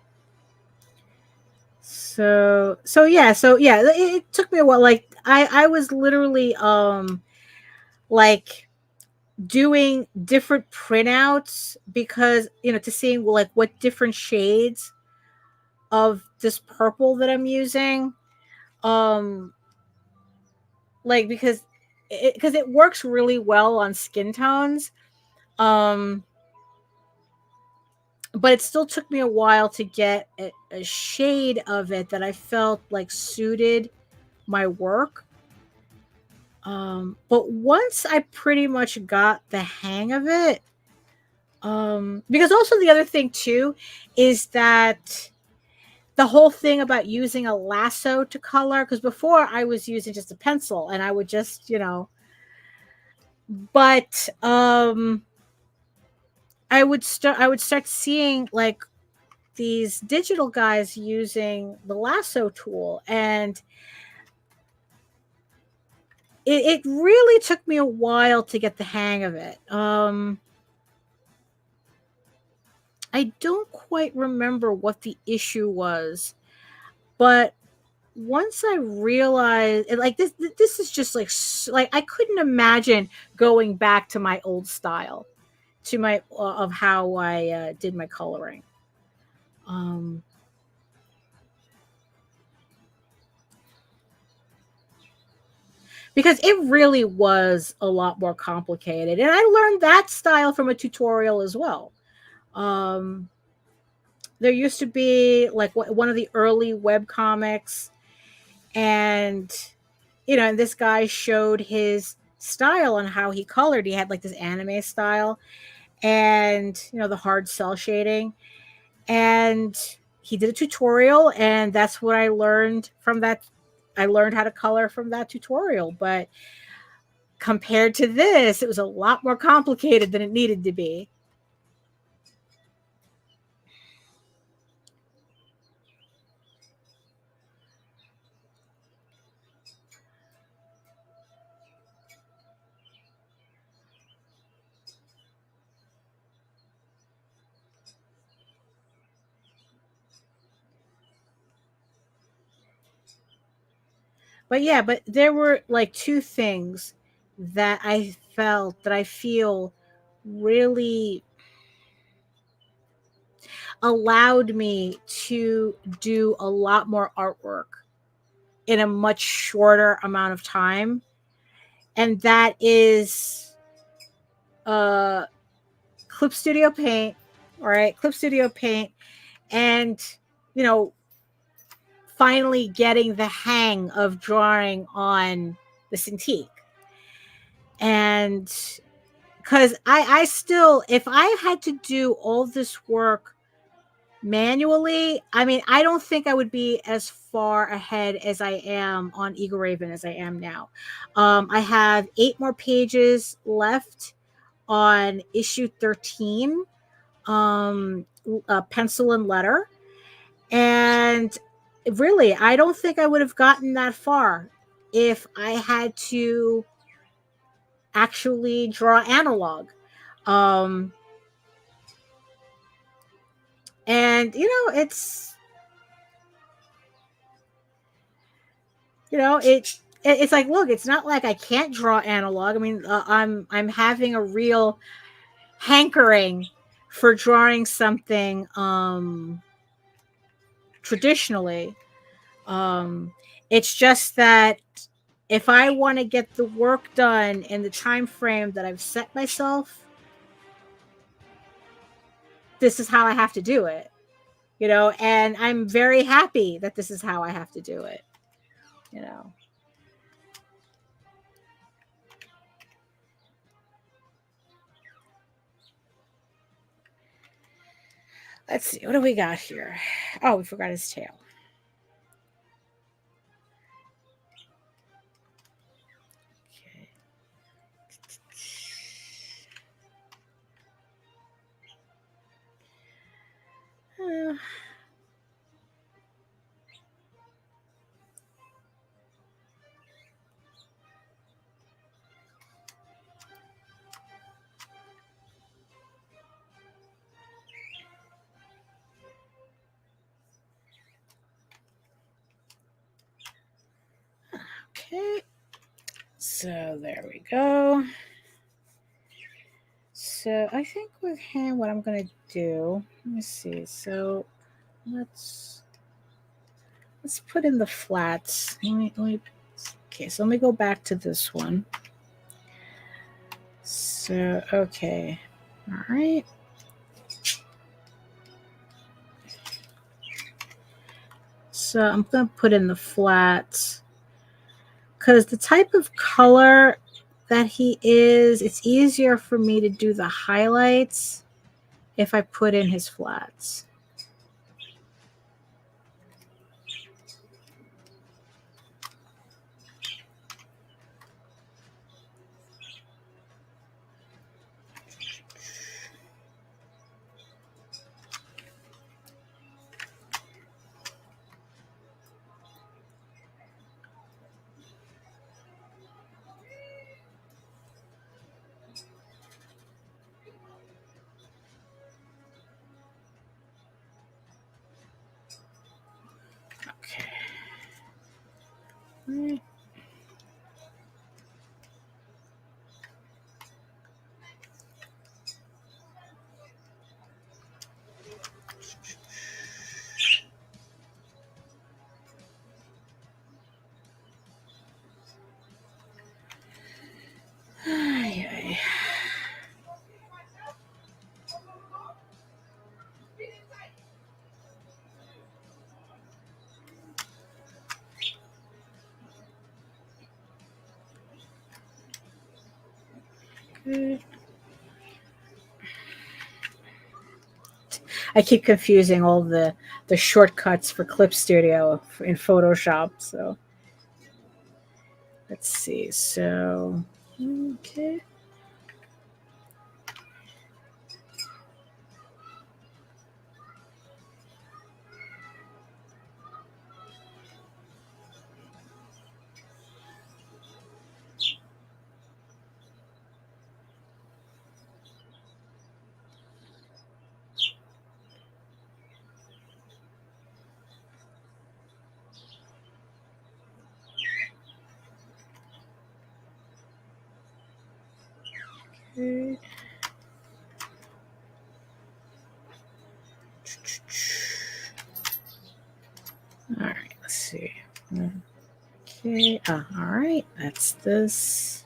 So yeah, it took me a while. Like I was literally like doing different printouts because, you know, to see like what different shades of this purple that I'm using, um like because it works really well on skin tones, um but it still took me a while to get a shade of it that I felt like suited my work. But once I pretty much got the hang of it, because also the other thing too is that the whole thing about using a lasso to color, because before I was using just a pencil and I would just, you know, but I would start seeing like these digital guys using the lasso tool, and it really took me a while to get the hang of it. I don't quite remember what the issue was, but once I realized, like this is just like I couldn't imagine going back to my old style, to my of how I did my coloring. Um, because it really was a lot more complicated, and I learned that style from a tutorial as well. Um, there used to be like one of the early web comics, and you know, and this guy showed his style on how he colored. He had like this anime style, and you know, the hard cell shading, and he did a tutorial, and that's what I learned from that. I learned how to color from that tutorial, but compared to this, it was a lot more complicated than it needed to be. But yeah, but there were like two things that I feel really allowed me to do a lot more artwork in a much shorter amount of time. And that is uh Clip Studio Paint, all right, Clip Studio Paint, and you know, finally getting the hang of drawing on the Cintiq. And because I still, if I had to do all this work manually, I mean, I don't think I would be as far ahead as I am on Egoraven as I am now. I have 8 more pages left on issue 13, pencil and letter. And really, I don't think I would have gotten that far if I had to actually draw analog. Um, and it's like, look, it's not like I can't draw analog. I mean, I'm having a real hankering for drawing something traditionally. It's just that if I want to get the work done in the time frame that I've set myself, this is how I have to do it. And I'm very happy that this is how I have to do it. You know. Let's see, what do we got here? Oh, we forgot his tail. Okay. Okay, so there we go. So I think with him, what I'm gonna do, let me see. So let's put in the flats. Okay, so let me go back to this one. So okay, all right. So I'm gonna put in the flats because the type of color that he is, it's easier for me to do the highlights if I put in his flats. Okay. I keep confusing all the shortcuts for Clip Studio in Photoshop. So let's see. So okay. Okay. All right, let's see. Okay, all right, that's this.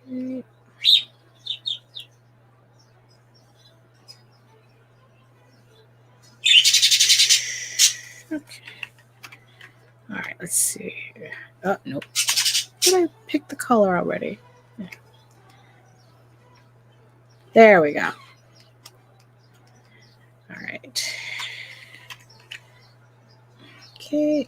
Okay. Okay. All right, let's see. Oh, nope. Did I pick the color already? Yeah. There we go. All right. Okay.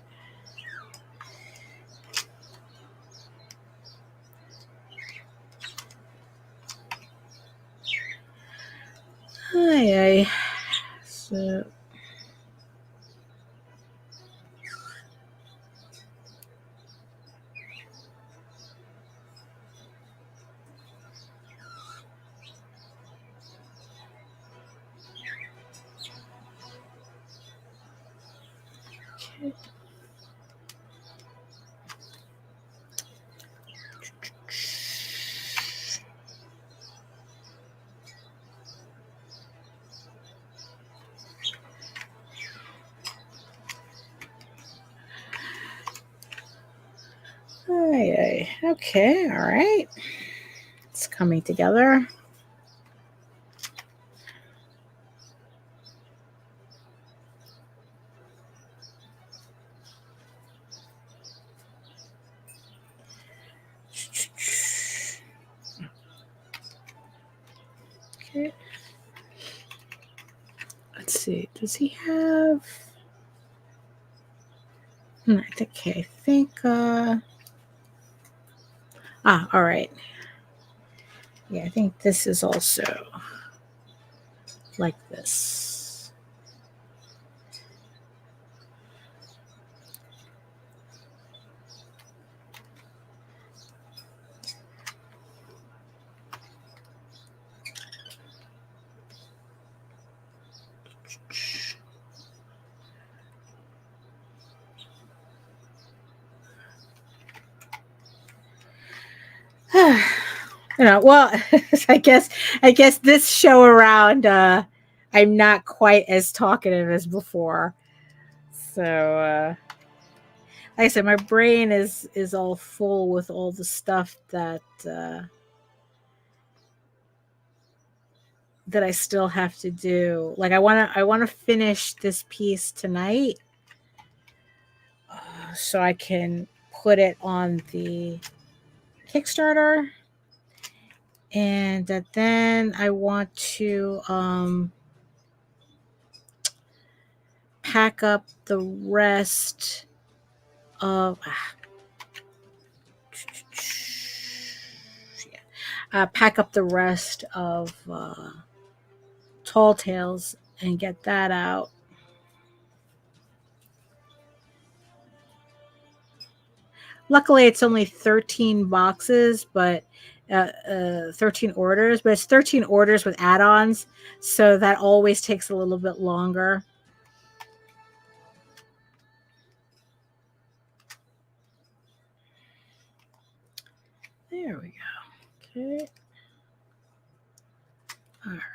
Hi. So Okay, all right. It's coming together. Okay. Let's see. Does he have? Okay, I think. All right. Yeah, I think this is also like this. Well, I guess this show around, I'm not quite as talkative as before. So, like I said, my brain is all full with all the stuff that that I still have to do. Like I wanna finish this piece tonight, so I can put it on the Kickstarter. And then I want to pack up the rest of pack up the rest of Tall Tales and get that out. Luckily, it's only 13 boxes, but 13 orders, but it's 13 orders with add-ons, so that always takes a little bit longer. There we go. Okay. All right.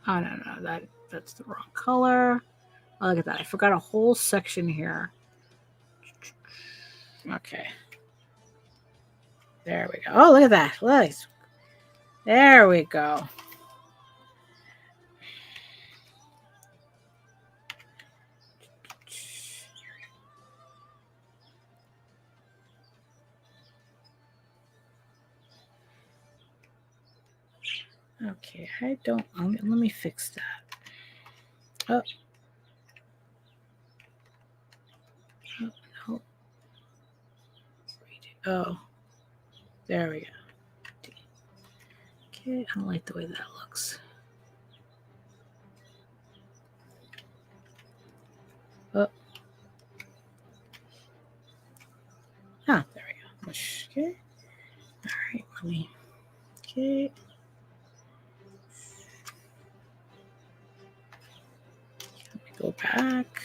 Oh, no, that's the wrong color. Oh, look at that. I forgot a whole section here. Okay. There we go. Oh, look at that. Look. There we go. Okay, I don't. Let me fix that. Oh. Oh, no. Oh, there we go. Okay, I don't like the way that looks. Oh. There we go. Okay. All right, let me. Okay. Let me go back.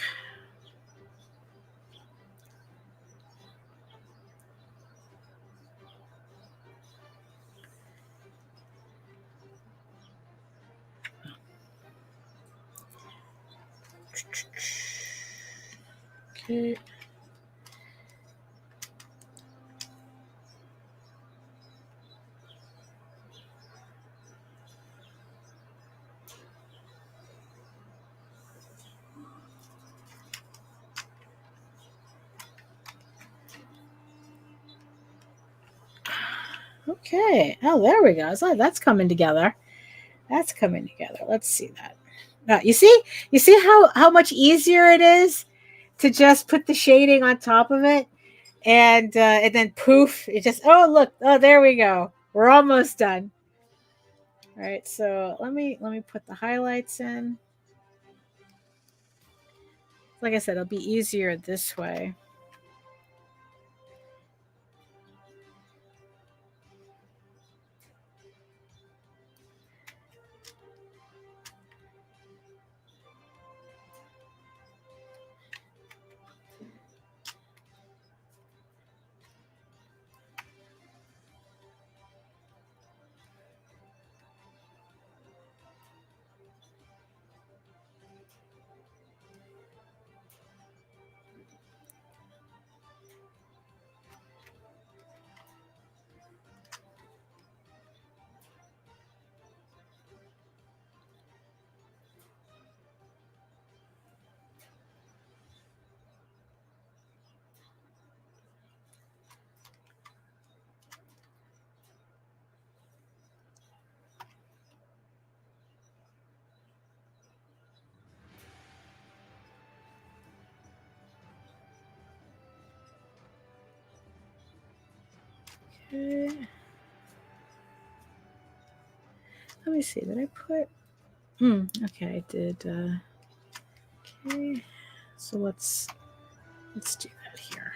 Okay. Okay. Oh, there we go. So that's coming together. That's coming together. Let's see that. You see how much easier it is to just put the shading on top of it, and then poof, it just look, there we go. We're almost done. All right, so let me put the highlights in. Like I said, it'll be easier this way. Okay. Let me see. Did I put? Okay, I did. Okay. So let's do that here.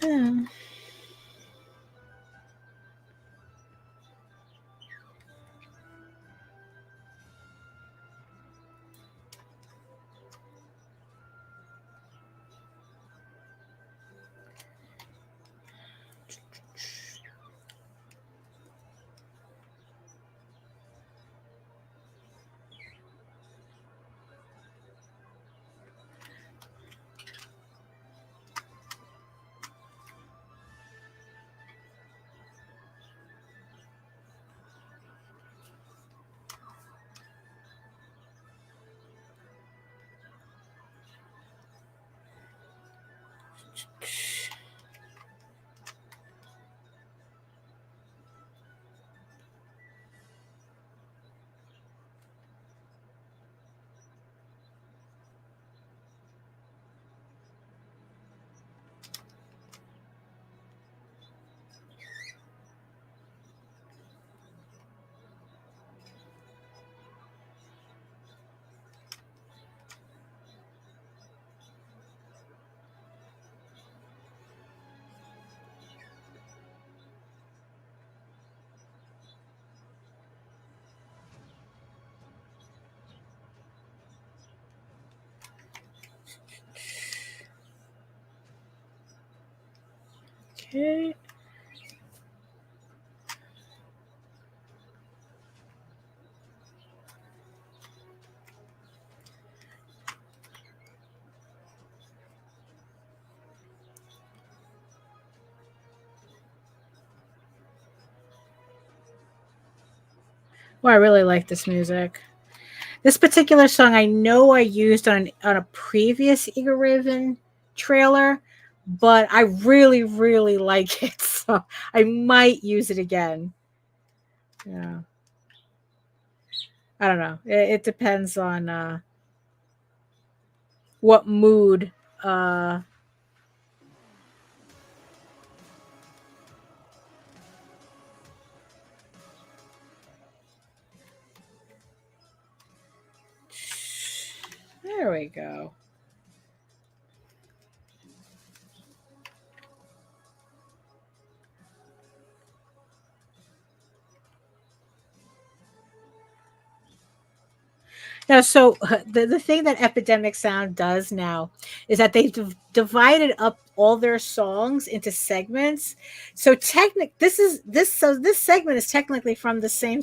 Yeah. Okay. Well, I really like this music. This particular song I know I used on a previous Egoraven trailer, but I really, really like it. So I might use it again. Yeah. I don't know. It depends on what mood. There we go. Now, so the thing that Epidemic Sound does now is that they've divided up all their songs into segments. So this segment is technically from the same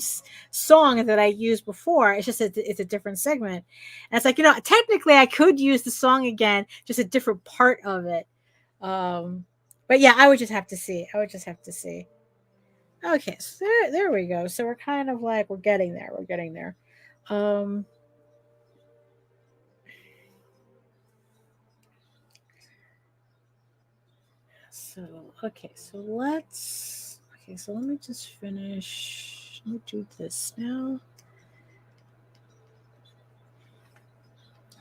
song that I used before. It's just it's a different segment. And it's like, technically I could use the song again, just a different part of it. But yeah, I would just have to see. I would just have to see. Okay, so there we go. So we're kind of like we're getting there. We're getting there. Um So, okay, so let's, okay, so let me just finish. Let me do this now.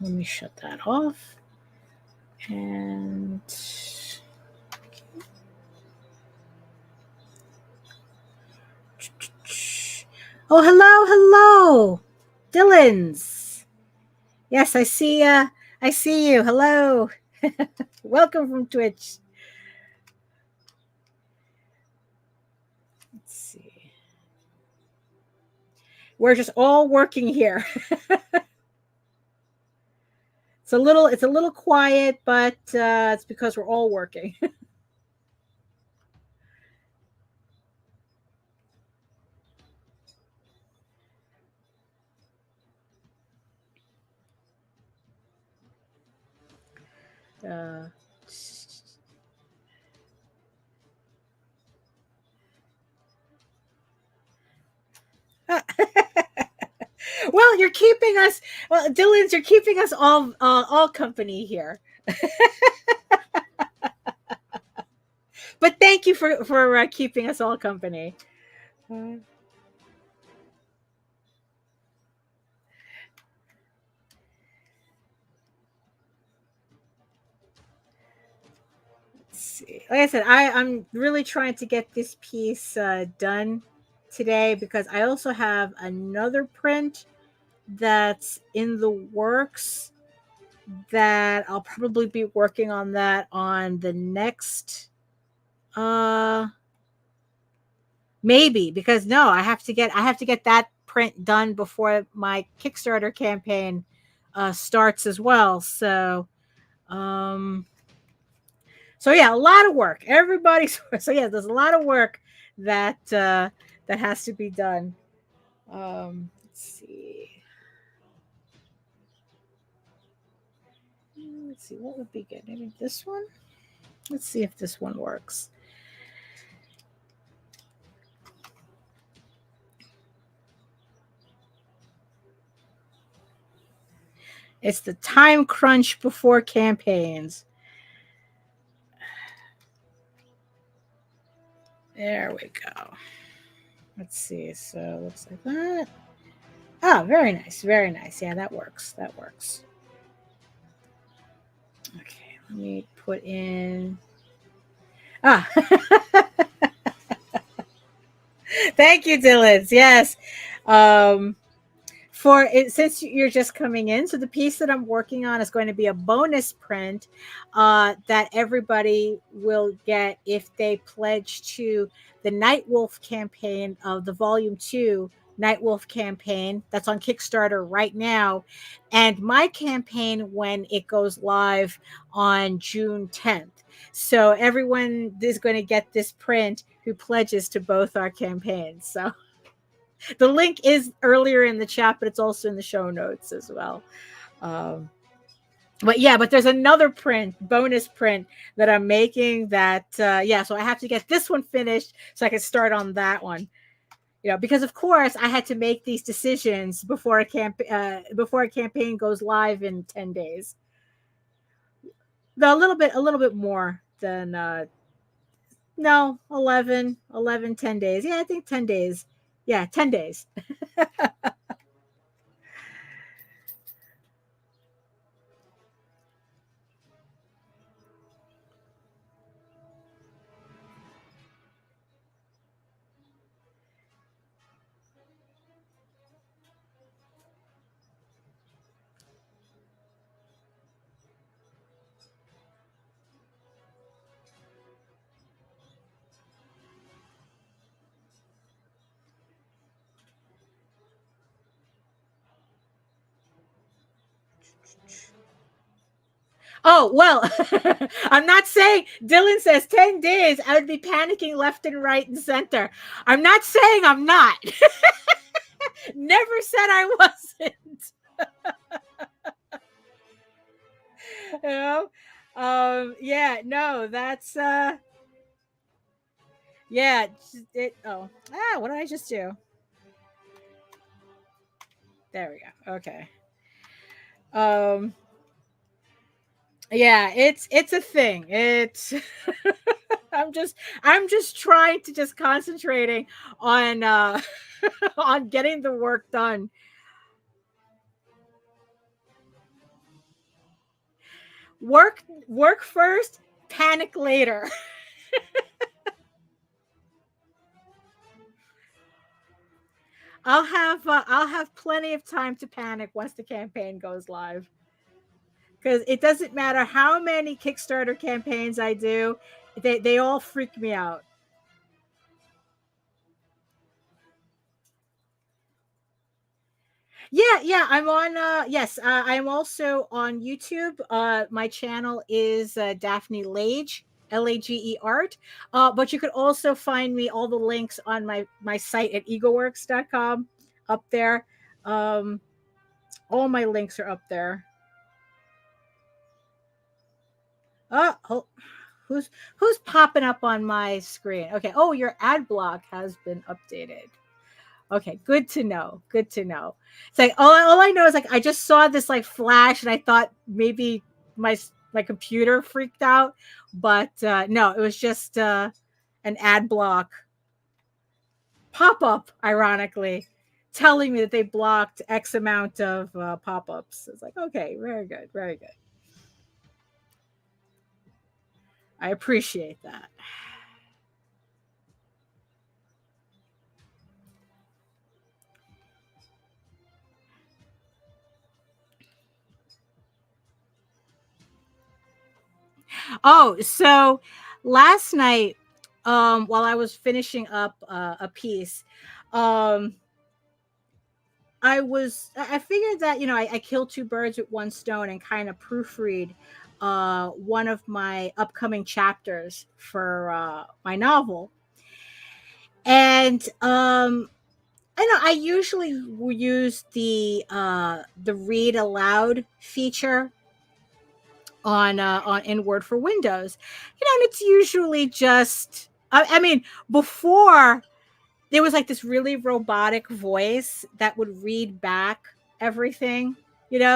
Let me shut that off. And oh, hello, hello, Dylan's. Yes, I see. I see you. Hello, welcome from Twitch. Let's see. We're just all working here. It's a little quiet, but it's because we're all working. Well, you're keeping us. Well, Dylan's, you're keeping us all company here. But thank you for keeping us all company. Let's see. Like I said, I'm really trying to get this piece done today because I also have another print that's in the works that I'll probably be working on that on the next maybe, because no, I have to get that print done before my Kickstarter campaign starts as well. So yeah, a lot of work. Everybody's so yeah, there's a lot of work that that has to be done. Let's see. Let's see, what would be good? Maybe this one? Let's see if this one works. It's the time crunch before campaigns. There we go. Let's see. So it looks like that. Oh, very nice. Very nice. Yeah, that works. That works. Okay, let me put in. Ah. Thank you, Dylan. Yes. For it, since you're just coming in, so the piece that I'm working on is going to be a bonus print that everybody will get if they pledge to the Nightwolf campaign of the Volume 2 Nightwolf campaign that's on Kickstarter right now, and my campaign when it goes live on June 10th. So everyone is going to get this print who pledges to both our campaigns. So the link is earlier in the chat, but it's also in the show notes as well. But yeah, but there's another print, bonus print that I'm making that, yeah, so I have to get this one finished so I can start on that one. You know, because of course I had to make these decisions before a campaign goes live in 10 days. No, a little bit more than, no, 11, 10 days. Yeah, I think 10 days. Yeah, 10 days. Oh, well, I'm not saying Dylan says 10 days. I would be panicking left and right and center. I'm not saying I'm not. Never said I wasn't. You know? Yeah, no, that's yeah, what did I just do? There we go. Okay. Yeah, it's a thing. It's I'm just trying to just concentrating on on getting the work done. Work first, panic later. I'll have plenty of time to panic once the campaign goes live. Because it doesn't matter how many Kickstarter campaigns I do, they all freak me out. Yeah, I'm on yes, I'm also on YouTube. My channel is Daphne Lage, Lage art. But you could also find me all the links on my site at egoworks.com up there. Um all my links are up there. Oh, who's popping up on my screen? Okay. Oh, your ad block has been updated. Okay, good to know. Good to know. It's like all I know is like I just saw this like flash and I thought maybe my computer freaked out, but no, it was just an ad block pop up, ironically, telling me that they blocked X amount of pop ups. It's like okay, very good, very good. I appreciate that. Oh, so last night, while I was finishing up a piece, um, I figured that I killed two birds with one stone and kind of proofread one of my upcoming chapters for my novel, and I know I usually will use the read aloud feature on in Word for Windows, and it's usually just I mean before there was like this really robotic voice that would read back everything,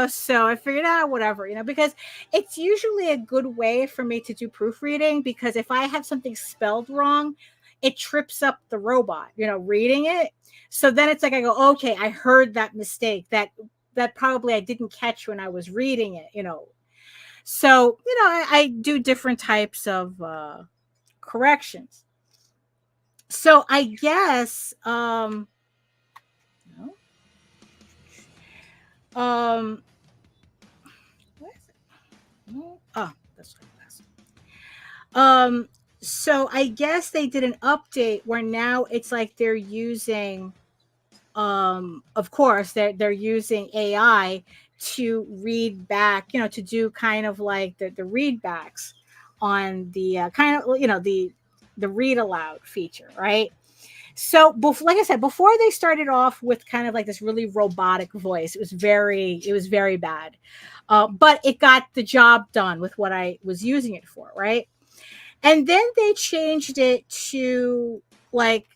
so I figured out whatever, because it's usually a good way for me to do proofreading, because if I have something spelled wrong, it trips up the robot, reading it. So then it's like I go, okay, I heard that mistake that probably I didn't catch when I was reading it. So, I do different types of corrections. So I guess no. What is it? No. Oh, that's what it was. So I guess they did an update where now it's like they're using of course they're using AI to read back, to do kind of like the read backs on the kind of the read aloud feature, right? So like I said, before they started off with kind of like this really robotic voice, it was very bad, but it got the job done with what I was using it for, right? And then they changed it to like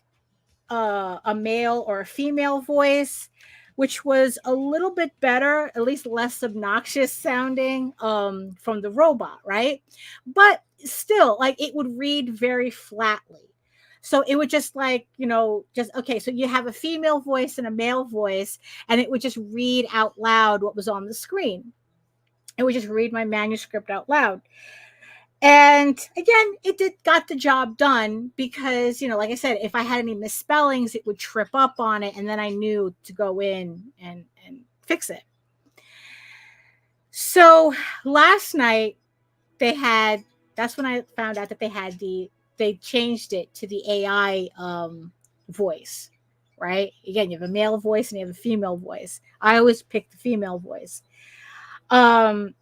a male or a female voice, which was a little bit better, at least less obnoxious sounding from the robot, right? But still, like it would read very flatly. So it would just like, just okay. So you have a female voice and a male voice, and it would just read out loud what was on the screen. It would just read my manuscript out loud. And again, got the job done because, like I said, if I had any misspellings, it would trip up on it, and then I knew to go in and fix it. So last night that's when I found out that they changed it to the AI voice, right? Again, you have a male voice and you have a female voice. I always pick the female voice. My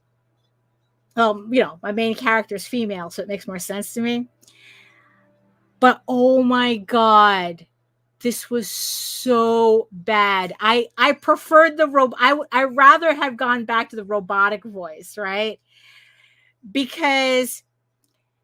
main character is female, so it makes more sense to me. But oh my God, this was so bad. I preferred the I rather have gone back to the robotic voice, right? Because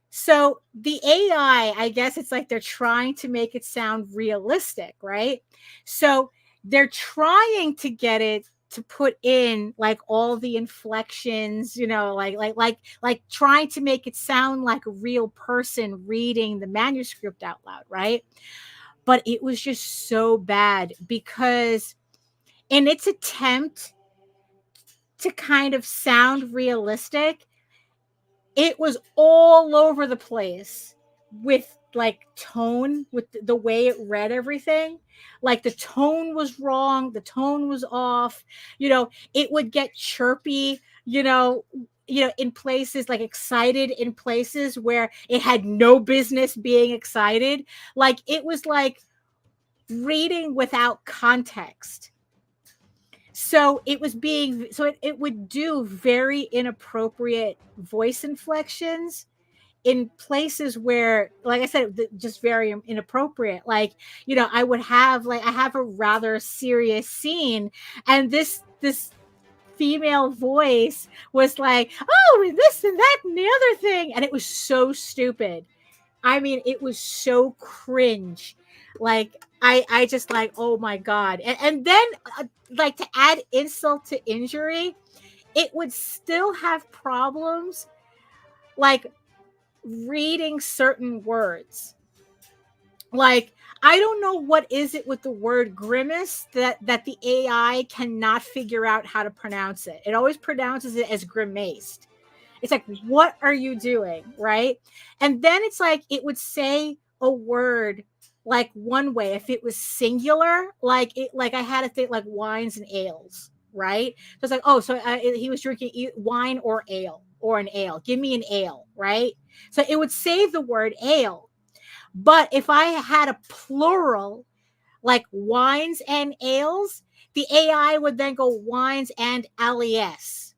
so the AI, I guess it's like they're trying to make it sound realistic, right? So they're trying to get it to put in like all the inflections, you know, like trying to make it sound like a real person reading the manuscript out loud, right? But it was just so bad because in its attempt to kind of sound realistic, it was all over the place with like tone, with the way it read everything. Like the tone was wrong, the tone was off, you know, it would get chirpy, in places, like excited in places where it had no business being excited. Like it was like reading without context. So it would do very inappropriate voice inflections in places where, like I said, just very inappropriate. Like, I would have I have a rather serious scene, and this female voice was like, oh, this and that and the other thing, and it was so stupid. I mean, it was so cringe. Like, I just like, oh my God. And then, like, to add insult to injury, it would still have problems, like, reading certain words. Like, I don't know what is it with the word grimace that the AI cannot figure out how to pronounce it. It always pronounces it as grimaced. It's like, what are you doing? Right. And then it's like, it would say a word like one way if it was singular, like I had to think like wines and ales. Right. So it's like, oh, so he was drinking wine or ale or an ale. Give me an ale. Right. So it would say the word ale. But if I had a plural, like wines and ales, the AI would then go wines and les.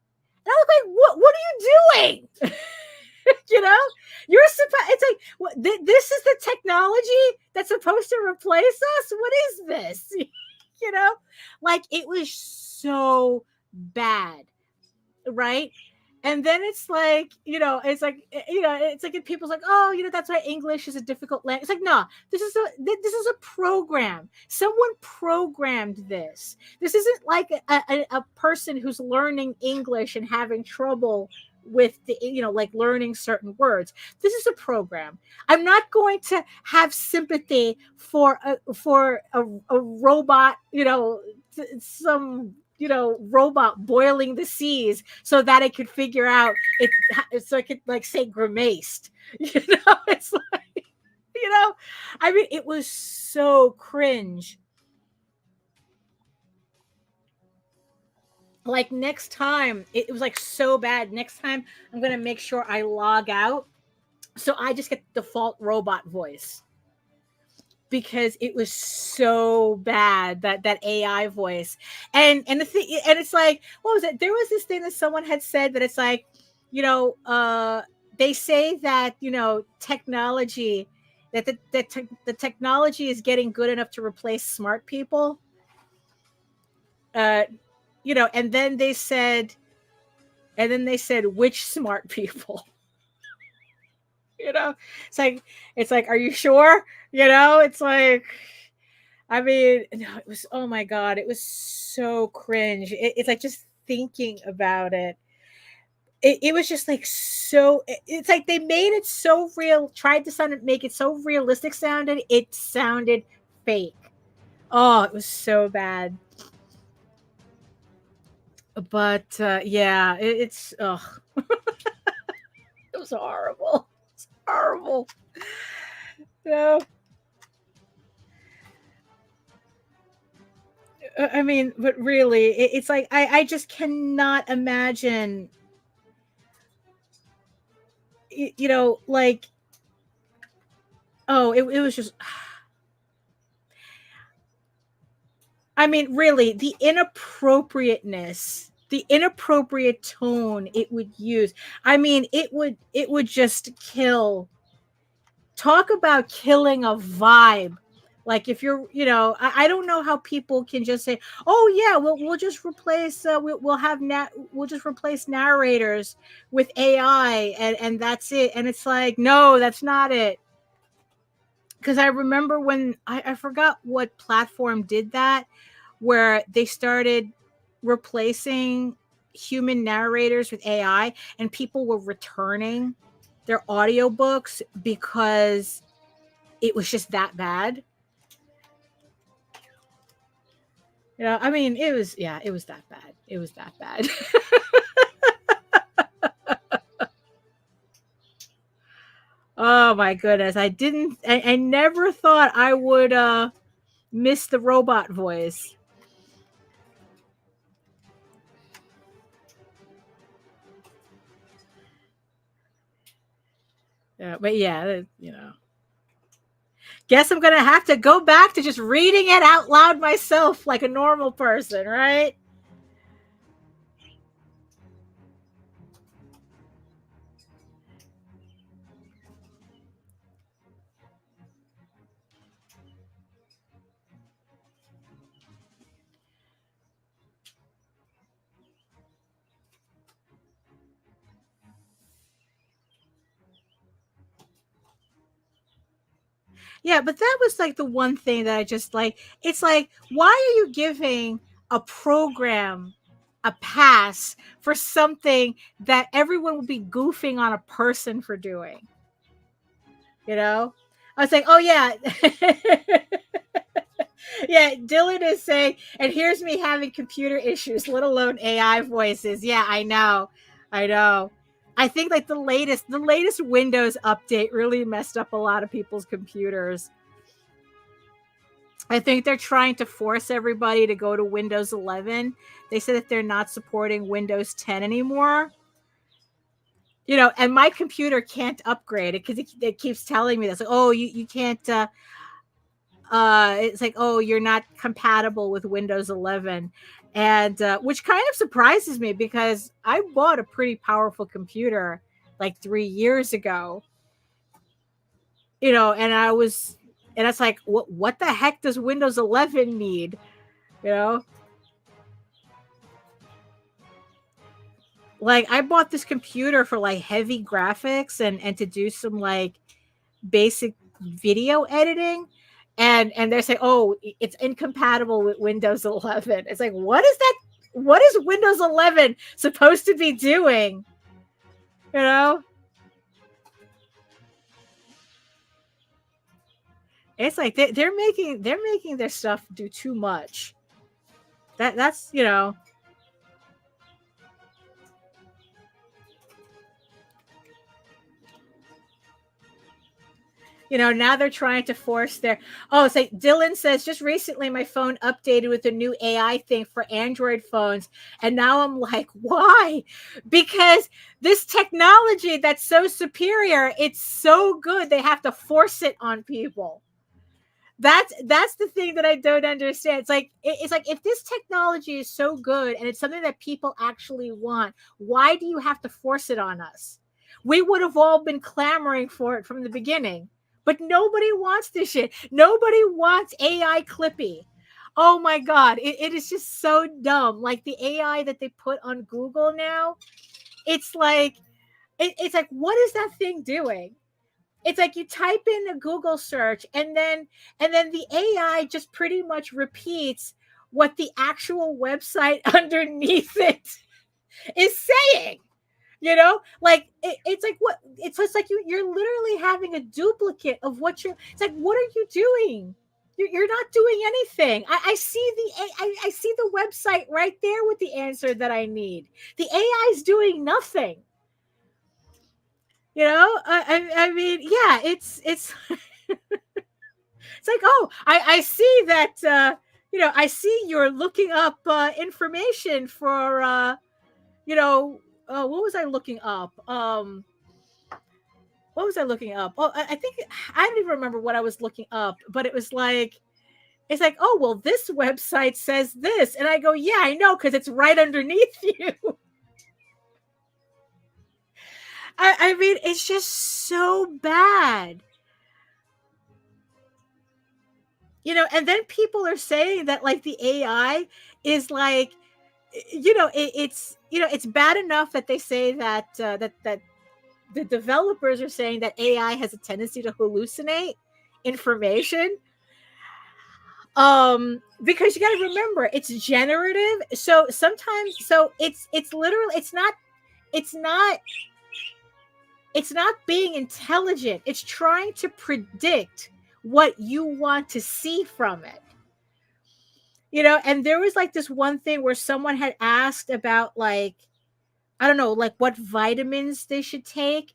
And I was like, what are you doing? You're supposed, it's like, this is the technology that's supposed to replace us? What is this? Like, it was so bad, right? And then it's like, it's like people's like, oh, that's why English is a difficult language. It's like, no, this is a program. Someone programmed this. This isn't like a person who's learning English and having trouble with the, like learning certain words. This is a program. I'm not going to have sympathy for a robot, some robot boiling the seas so that it could figure out it, so it could like say grimaced. It's like, I mean, it was so cringe. Like, next time, it was like so bad. Next time I'm gonna make sure I log out so I just get the default robot voice, because it was so bad, that AI voice. And the thing, and it's like, what was it? There was this thing that someone had said that it's like, they say that, technology, that the technology is getting good enough to replace smart people. And then they said, which smart people? It's like, are you sure? It's like, I mean, no, it was, oh my God, it was so cringe. It's like, just thinking about it, it was just like, so, it's like they made it so real, tried to make it so realistic sounded, it sounded fake. Oh, it was so bad. But yeah, it's ugh. It was horrible. It's horrible. I mean, but really, it's like, I just cannot imagine, like, oh, it was just, I mean, really, the inappropriate tone it would use. I mean, it would just kill. Talk about killing a vibe. Like, if you're, I don't know how people can just say, oh yeah, we'll just replace, we'll just replace narrators with AI, and that's it. And it's like, no, that's not it. Because I remember when I forgot what platform did that, where they started replacing human narrators with AI, and people were returning their audiobooks because it was just that bad. You know, I mean, it was that bad. It was that bad. Oh my goodness. I never thought I would miss the robot voice. Yeah, but yeah, you know. Guess I'm gonna have to go back to just reading it out loud myself like a normal person, right? Yeah, but that was like the one thing that I just like. It's like, why are you giving a program a pass for something that everyone will be goofing on a person for doing? You know? I was like, oh yeah. Yeah, Dylan is saying, and here's me having computer issues, let alone AI voices. Yeah, I know. I know. I think like the latest Windows update really messed up a lot of people's computers. I think they're trying to force everybody to go to Windows 11. They said that they're not supporting Windows 10 anymore. You know, and my computer can't upgrade it because it keeps telling me this. Like, oh, you can't. It's like, oh, you're not compatible with Windows 11, and which kind of surprises me because I bought a pretty powerful computer like 3 years ago. You know, and it's like, what the heck does Windows 11 need? You know, like I bought this computer for like heavy graphics and to do some like basic video editing, and they're saying, oh, it's incompatible with Windows 11. It's like, what is that? What is Windows 11 supposed to be doing? You know, it's like they're making their stuff do too much. That's, you know. You know, now they're trying to force their. Oh, it's like Dylan says, just recently my phone updated with a new AI thing for Android phones. And now I'm like, why? Because this technology that's so superior, it's so good, they have to force it on people. That's the thing that I don't understand. It's like if this technology is so good and it's something that people actually want, why do you have to force it on us? We would have all been clamoring for it from the beginning. But nobody wants this shit. Nobody wants AI Clippy. Oh my God. It is just so dumb. Like the AI that they put on Google now, it's like, it's like, what is that thing doing? It's like you type in a Google search and then the AI just pretty much repeats what the actual website underneath it is saying. You know, like it's like what it's like you're literally having a duplicate of what you're. It's like, what are you doing? You're not doing anything. I see I see the website right there with the answer that I need. The AI is doing nothing. You know, I mean, yeah, it's it's like, oh, I see that. You know, I see you're looking up information for you know, what was I looking up? What was I looking up? Oh, I think I don't even remember what I was looking up, but it was like, it's like, oh, well, this website says this. And I go, yeah, I know, because it's right underneath you. I mean, it's just so bad. You know, and then people are saying that like the AI is like, you know, it's, you know, it's bad enough that they say that that the developers are saying that AI has a tendency to hallucinate information. Because you got to remember it's generative. So sometimes, so it's literally, it's not being intelligent. It's trying to predict what you want to see from it. You know, and there was like this one thing where someone had asked about like, I don't know, like what vitamins they should take.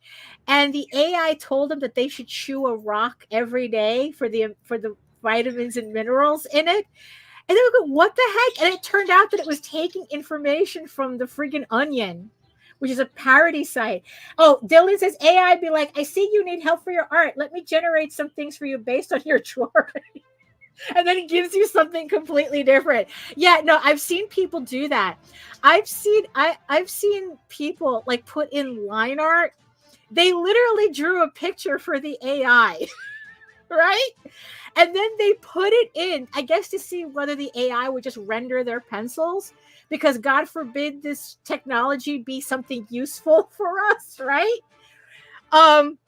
And the AI told them that they should chew a rock every day for the vitamins and minerals in it. And they were like, what the heck? And it turned out that it was taking information from the friggin' Onion, which is a parody site. Oh, Dylan says, AI be like, I see you need help for your art. Let me generate some things for you based on your drawing. And then it gives you something completely different. Yeah, no, I've seen people do that. I've seen people like put in line art. They literally drew a picture for the AI, right? And then they put it in, I guess, to see whether the AI would just render their pencils, because God forbid this technology be something useful for us, right? And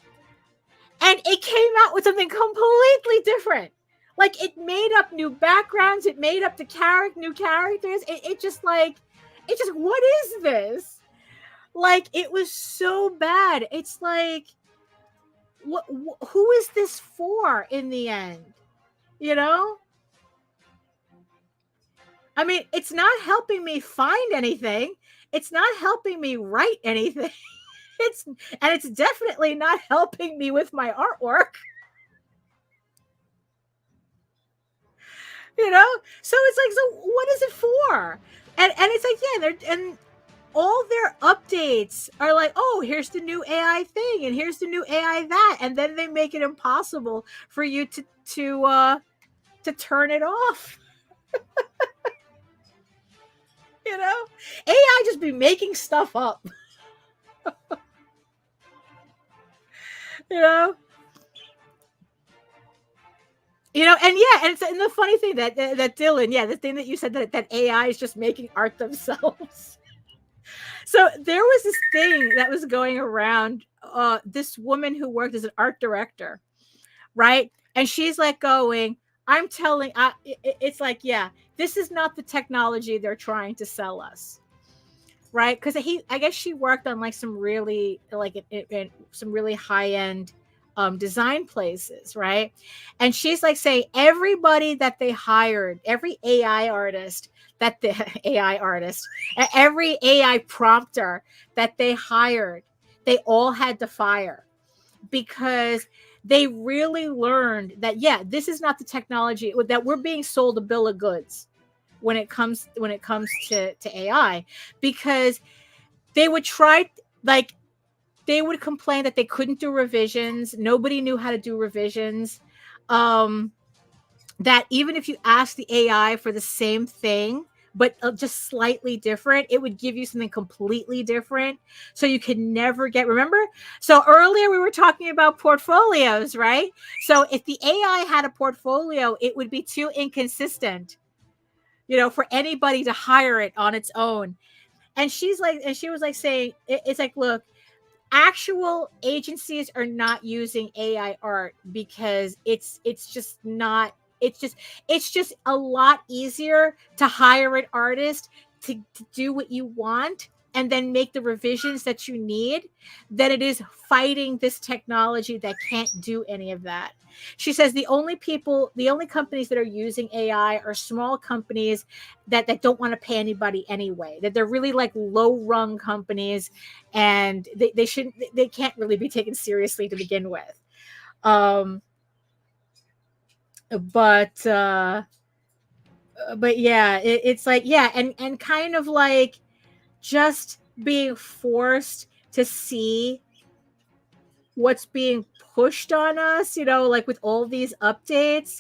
it came out with something completely different. Like, it made up new backgrounds, it made up new characters. It just, what is this? Like, it was so bad. It's like, who is this for in the end? You know? I mean, it's not helping me find anything. It's not helping me write anything. It's definitely not helping me with my artwork. You know? So it's like, so what is it for? And it's like, yeah, and all their updates are like, oh, here's the new AI thing, and here's the new AI that, and then they make it impossible for you to turn it off. You know, AI just be making stuff up. you know, and yeah, and the funny thing that Dylan, yeah, the thing that you said that AI is just making art themselves. So there was this thing that was going around. This woman who worked as an art director, right? And she's like going, I'm telling, it's like, yeah, this is not the technology they're trying to sell us, right? Because I guess she worked on like some really in some really high end design places, right? And she's like saying everybody that they hired, every AI artist, every AI prompter that they hired, they all had to fire, because they really learned that, yeah, this is not the technology, that we're being sold a bill of goods when it comes to AI, because they would try, like, they would complain that they couldn't do revisions. Nobody knew how to do revisions. That even if you ask the AI for the same thing, but just slightly different, it would give you something completely different. So you could never remember? So earlier we were talking about portfolios, right? So if the AI had a portfolio, it would be too inconsistent, for anybody to hire it on its own. And she was like saying, it's like, look, actual agencies are not using AI art because it's just a lot easier to hire an artist to do what you want and then make the revisions that you need than it is fighting this technology that can't do any of that. She says the only companies that are using AI are small companies that don't want to pay anybody anyway, that they're really like low rung companies, and they can't really be taken seriously to begin with. But yeah, it's like, yeah, and kind of like just being forced to see what's being pushed on us, like with all these updates.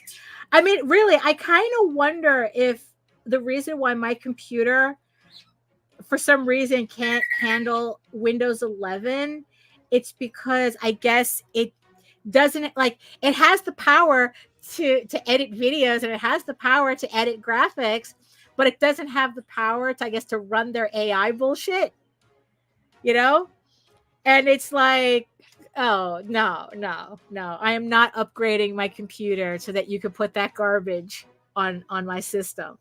I mean, really, I kind of wonder if the reason why my computer for some reason can't handle Windows 11, it's because I guess it doesn't, like, it has the power to edit videos and it has the power to edit graphics, but it doesn't have the power to, I guess, to run their AI bullshit, and it's like, oh, no, I am not upgrading my computer so that you could put that garbage on my system.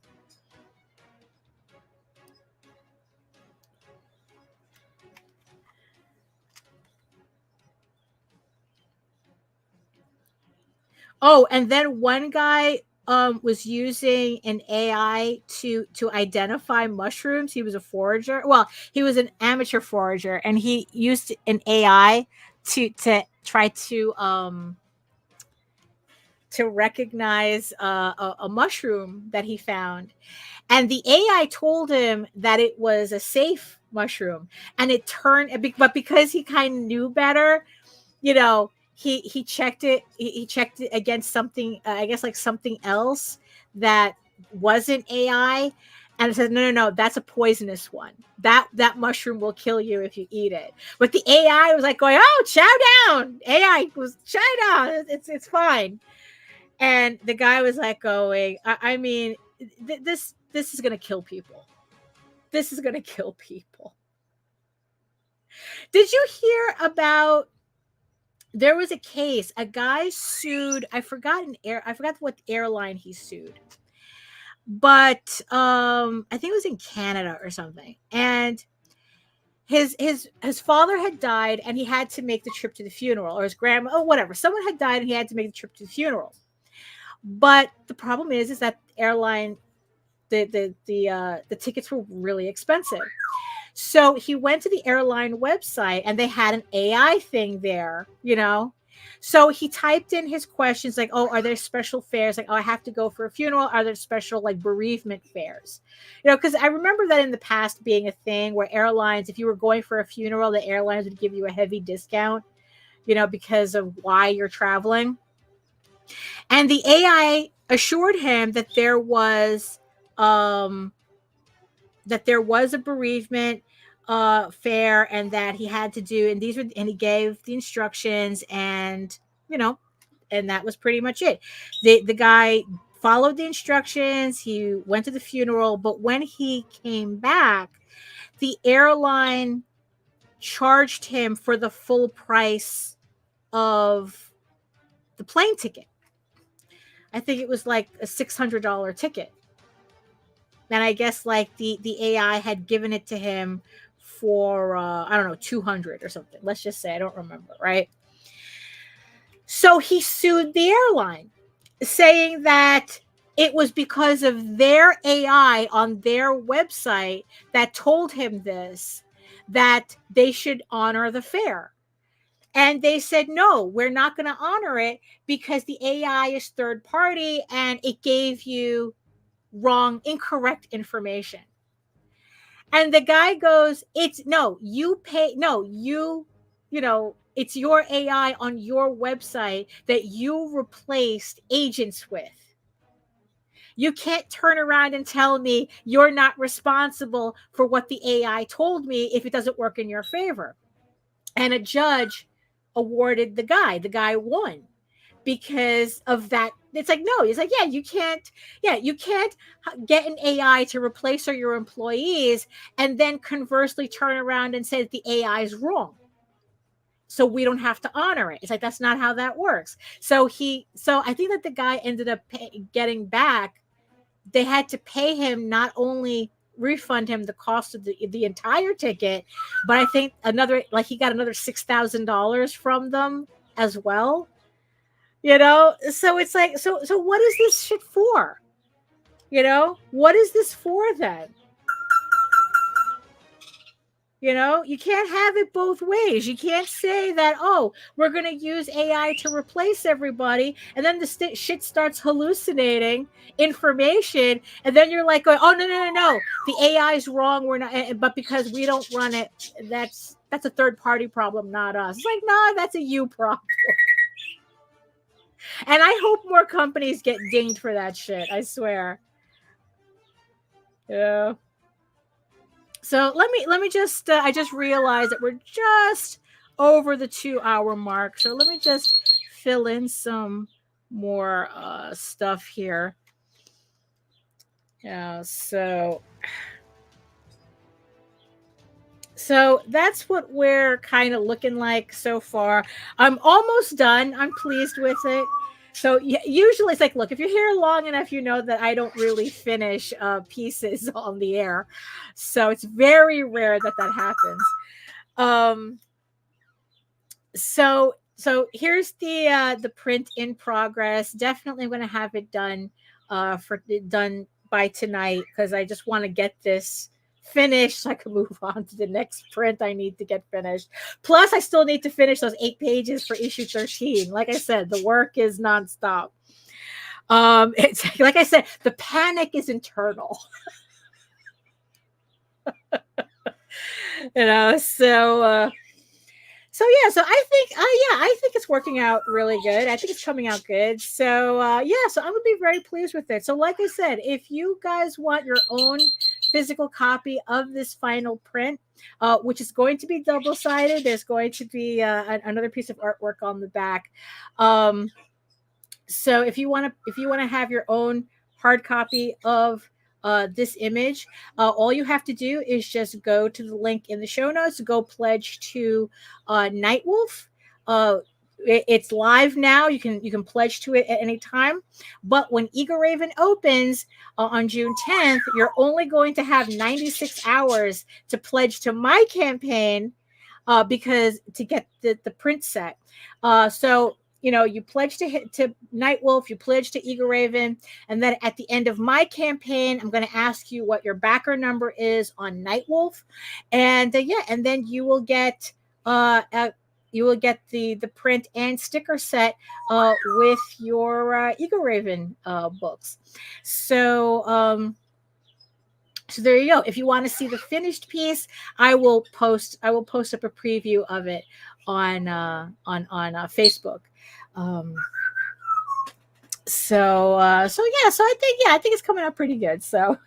Oh, and then one guy was using an AI to identify mushrooms. He was a forager. Well, he was an amateur forager, and he used an AI to try to recognize a mushroom that he found. And the AI told him that it was a safe mushroom, and it turned. But because he kind of knew better, you know, he checked it. He checked it against something. I guess like something else that wasn't AI, and it said, no, that's a poisonous one. That mushroom will kill you if you eat it. But the AI was like going, oh, chow down. AI was chow down. It's fine. And the guy was like going, I mean, this is gonna kill people. This is gonna kill people. Did you hear about? There was a case. A guy sued. I forgot what airline he sued, but I think it was in Canada or something. And his father had died, and he had to make the trip to the funeral, or his grandma, or whatever. Someone had died, and he had to make the trip to the funeral. But the problem is that airline, the tickets were really expensive. So he went to the airline website, and they had an AI thing there, you know. So he typed in his questions like, oh, are there special fares? Like, oh, I have to go for a funeral. Are there special like bereavement fares? You know, because I remember that in the past being a thing where airlines, if you were going for a funeral, the airlines would give you a heavy discount, you know, because of why you're traveling. And the AI assured him that there was a bereavement fare, and that he had to do, and he gave the instructions, and you know, and that was pretty much it. The guy followed the instructions. He went to the funeral, but when he came back, the airline charged him for the full price of the plane ticket. I think it was like a $600 ticket. And I guess like the AI had given it to him for I don't know, 200 or something. Let's just say, I don't remember, right? So he sued the airline, saying that it was because of their AI on their website that told him this, that they should honor the fare. And they said, no, we're not going to honor it because the AI is third party and it gave you incorrect information. And the guy goes, it's no, you pay, no, you know, it's your AI on your website that you replaced agents with. You can't turn around and tell me you're not responsible for what the AI told me if it doesn't work in your favor. And a judge awarded the guy won because of that. It's like, no, he's like, you can't get an AI to replace your employees and then conversely turn around and say that the AI is wrong, so we don't have to honor it. It's like, that's not how that works. So I think that the guy ended up getting back. They had to pay him, not only refund him the cost of the entire ticket, but I think he got another $6,000 from them as well. You know, so it's like, so what is this shit for? You know, what is this for then? You know, you can't have it both ways. You can't say that, oh, we're going to use AI to replace everybody, and then the shit starts hallucinating information, and then you're like, oh, no, the AI is wrong. We're not, but because we don't run it, that's a third party problem, not us. It's like, no, that's a you problem. And I hope more companies get dinged for that shit. I swear. Yeah. So let me just, I just realized that we're just over the 2-hour mark. So let me just fill in some more stuff here. Yeah. So that's what we're kind of looking like so far. I'm almost done. I'm pleased with it. So usually it's like, look, if you're here long enough, you know that I don't really finish pieces on the air. So it's very rare that that happens. So here's the print in progress. Definitely going to have it done done by tonight, because I just want to get this finished so I can move on to the next print I need to get finished. Plus, I still need to finish those 8 pages for issue 13. Like I said, the work is nonstop. It's like I said, the panic is internal. So I think it's working out really good. I think it's coming out good. So so I'm gonna be very pleased with it. So like I said, if you guys want your own physical copy of this final print, which is going to be double-sided, there's going to be another piece of artwork on the back. So if you want to have your own hard copy of this image, all you have to do is just go to the link in the show notes, go pledge to Nightwolf. It's live now. You can pledge to it at any time. But when Egoraven opens on June 10th, you're only going to have 96 hours to pledge to my campaign, because to get the print set. So you pledge to Nightwolf, you pledge to Egoraven, and then at the end of my campaign, I'm going to ask you what your backer number is on Nightwolf, and and then you will get the print and sticker set with your Egoraven books. So there you go. If you want to see the finished piece, I will post up a preview of it on Facebook. So I think it's coming out pretty good. So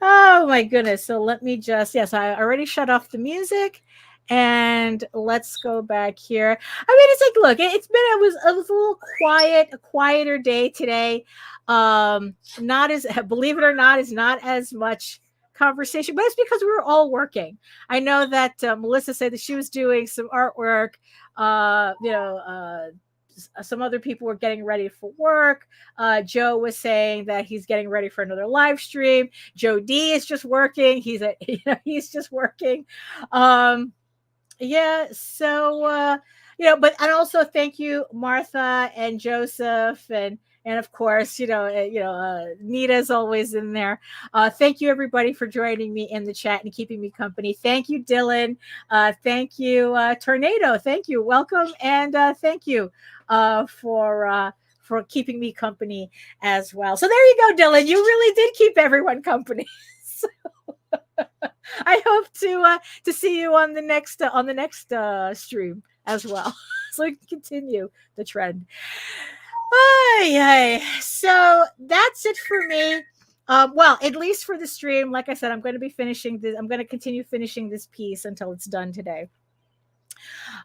oh my goodness. So let me just, I already shut off the music, and let's go back here. I mean, it's like, look, it was a little quiet, a quieter day today. Not as, believe it or not, is not as much conversation, but it's because we were all working. I know that Melissa said that she was doing some artwork. Some other people were getting ready for work. Joe was saying that he's getting ready for another live stream. Joe D is just working. He's just working. But and also thank you, Martha and Joseph, and of course, Nita's always in there. Thank you, everybody, for joining me in the chat and keeping me company. Thank you, Dylan. Thank you, Tornado. Thank you. Welcome. And thank you for keeping me company as well. So there you go, Dylan. You really did keep everyone company. So I hope to see you on the next stream as well. So we can continue the trend. So that's it for me. Well, at least for the stream. Like I said, I'm going to be finishing this. I'm going to continue finishing this piece until it's done today.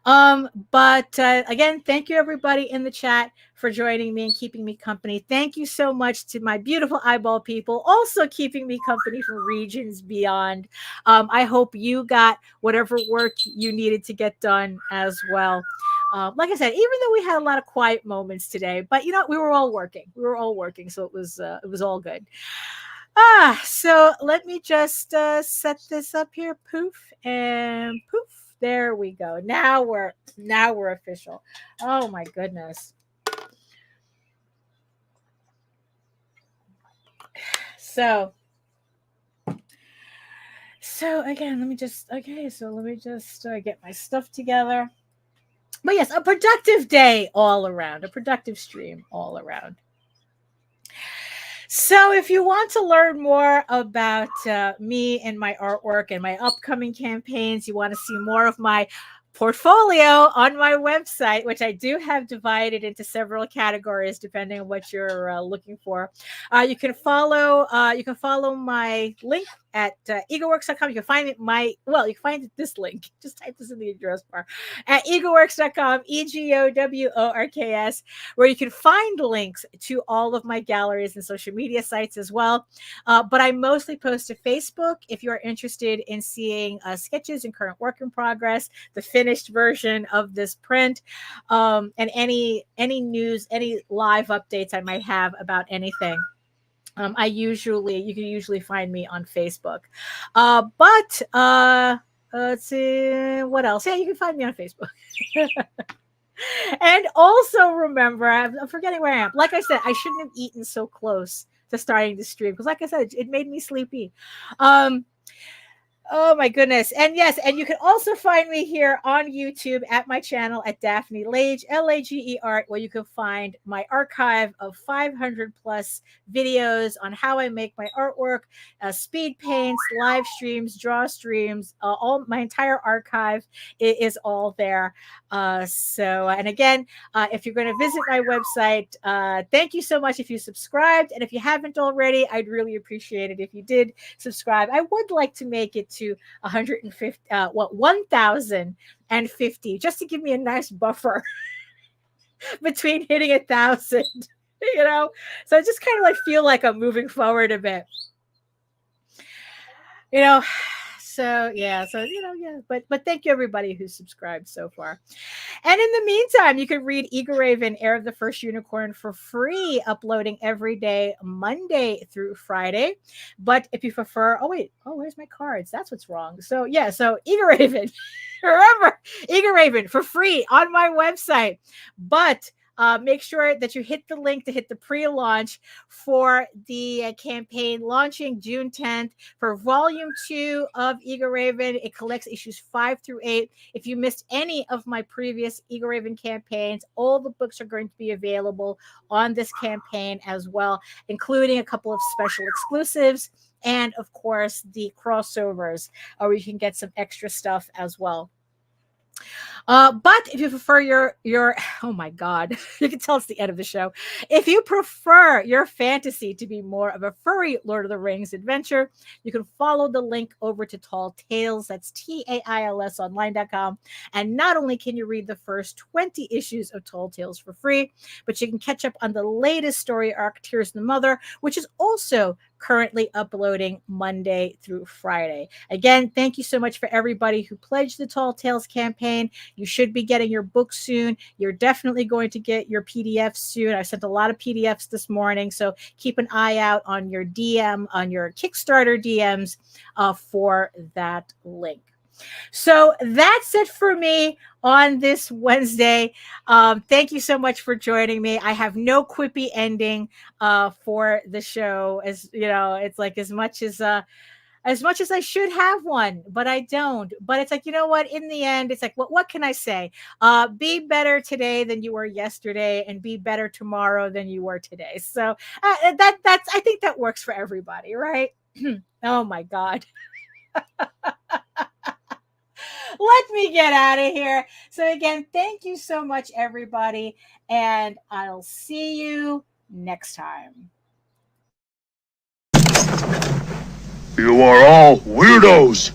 But again, thank you, everybody in the chat, for joining me and keeping me company. Thank you so much to my beautiful eyeball people, also keeping me company from regions beyond. I hope you got whatever work you needed to get done as well. Like I said, even though we had a lot of quiet moments today, but we were all working. So it was all good. So let me just set this up here. Poof and poof. There we go. Now we're official. Oh my goodness. So again, let me just get my stuff together. But yes, a productive day all around, a productive stream all around. So if you want to learn more about me and my artwork and my upcoming campaigns, you want to see more of my portfolio on my website, which I do have divided into several categories depending on what you're looking for. You can follow my link at egoworks.com. You can find this link. Just type this in the address bar at egoworks.com, EGOWORKS, where you can find links to all of my galleries and social media sites as well. But I mostly post to Facebook if you are interested in seeing sketches and current work in progress, the finished version of this print, and any news, any live updates I might have about anything. You can usually find me on Facebook. But let's see what else. Yeah, you can find me on Facebook. And also remember, I'm forgetting where I am. Like I said, I shouldn't have eaten so close to starting the stream because, like I said, it made me sleepy. Oh my goodness. And yes, and you can also find me here on YouTube at my channel at Daphne Lage, Lager, where you can find my archive of 500 plus videos on how I make my artwork, speed paints, live streams, draw streams, all my entire archive is all there. And again, if you're going to visit my website, thank you so much if you subscribed. And if you haven't already, I'd really appreciate it if you did subscribe. I would like to make it to 1,050, just to give me a nice buffer between hitting 1,000, so I just kind of like feel like I'm moving forward a bit, so yeah, but thank you everybody who subscribed so far. And in the meantime, you can read Egoraven, Heir of the First Unicorn, for free, uploading every day, Monday through Friday. But if you prefer, where's my cards? That's what's wrong. So yeah, so Egoraven, remember, Egoraven for free on my website. But make sure that you hit the link to hit the pre-launch for the campaign launching June 10th for Volume 2 of Egoraven. It collects issues 5 through 8. If you missed any of my previous Egoraven campaigns, all the books are going to be available on this campaign as well, including a couple of special exclusives and, of course, the crossovers, where you can get some extra stuff as well. But if you prefer your oh my god, you can tell it's the end of the show. If you prefer your fantasy to be more of a furry Lord of the Rings adventure, you can follow the link over to Tall Tales. That's TAILS online.com. And not only can you read the first 20 issues of Tall Tales for free, but you can catch up on the latest story arc, Tears the Mother, which is also currently uploading Monday through Friday. Again, thank you so much for everybody who pledged the Tall Tales campaign. You should be getting your book soon. You're definitely going to get your PDF soon. I sent a lot of PDFs this morning, so keep an eye out on your DM, on your Kickstarter DMs for that link. So that's it for me on this Wednesday. Thank you so much for joining me. I have no quippy ending for the show, as you know. It's like as much as I should have one, but I don't. But it's like, you know what? In the end, it's like, what can I say? Be better today than you were yesterday, and be better tomorrow than you were today. So that's I think that works for everybody, right? Oh my God. Let me get out of here. So again, thank you so much, everybody, and I'll see you next time. You are all weirdos.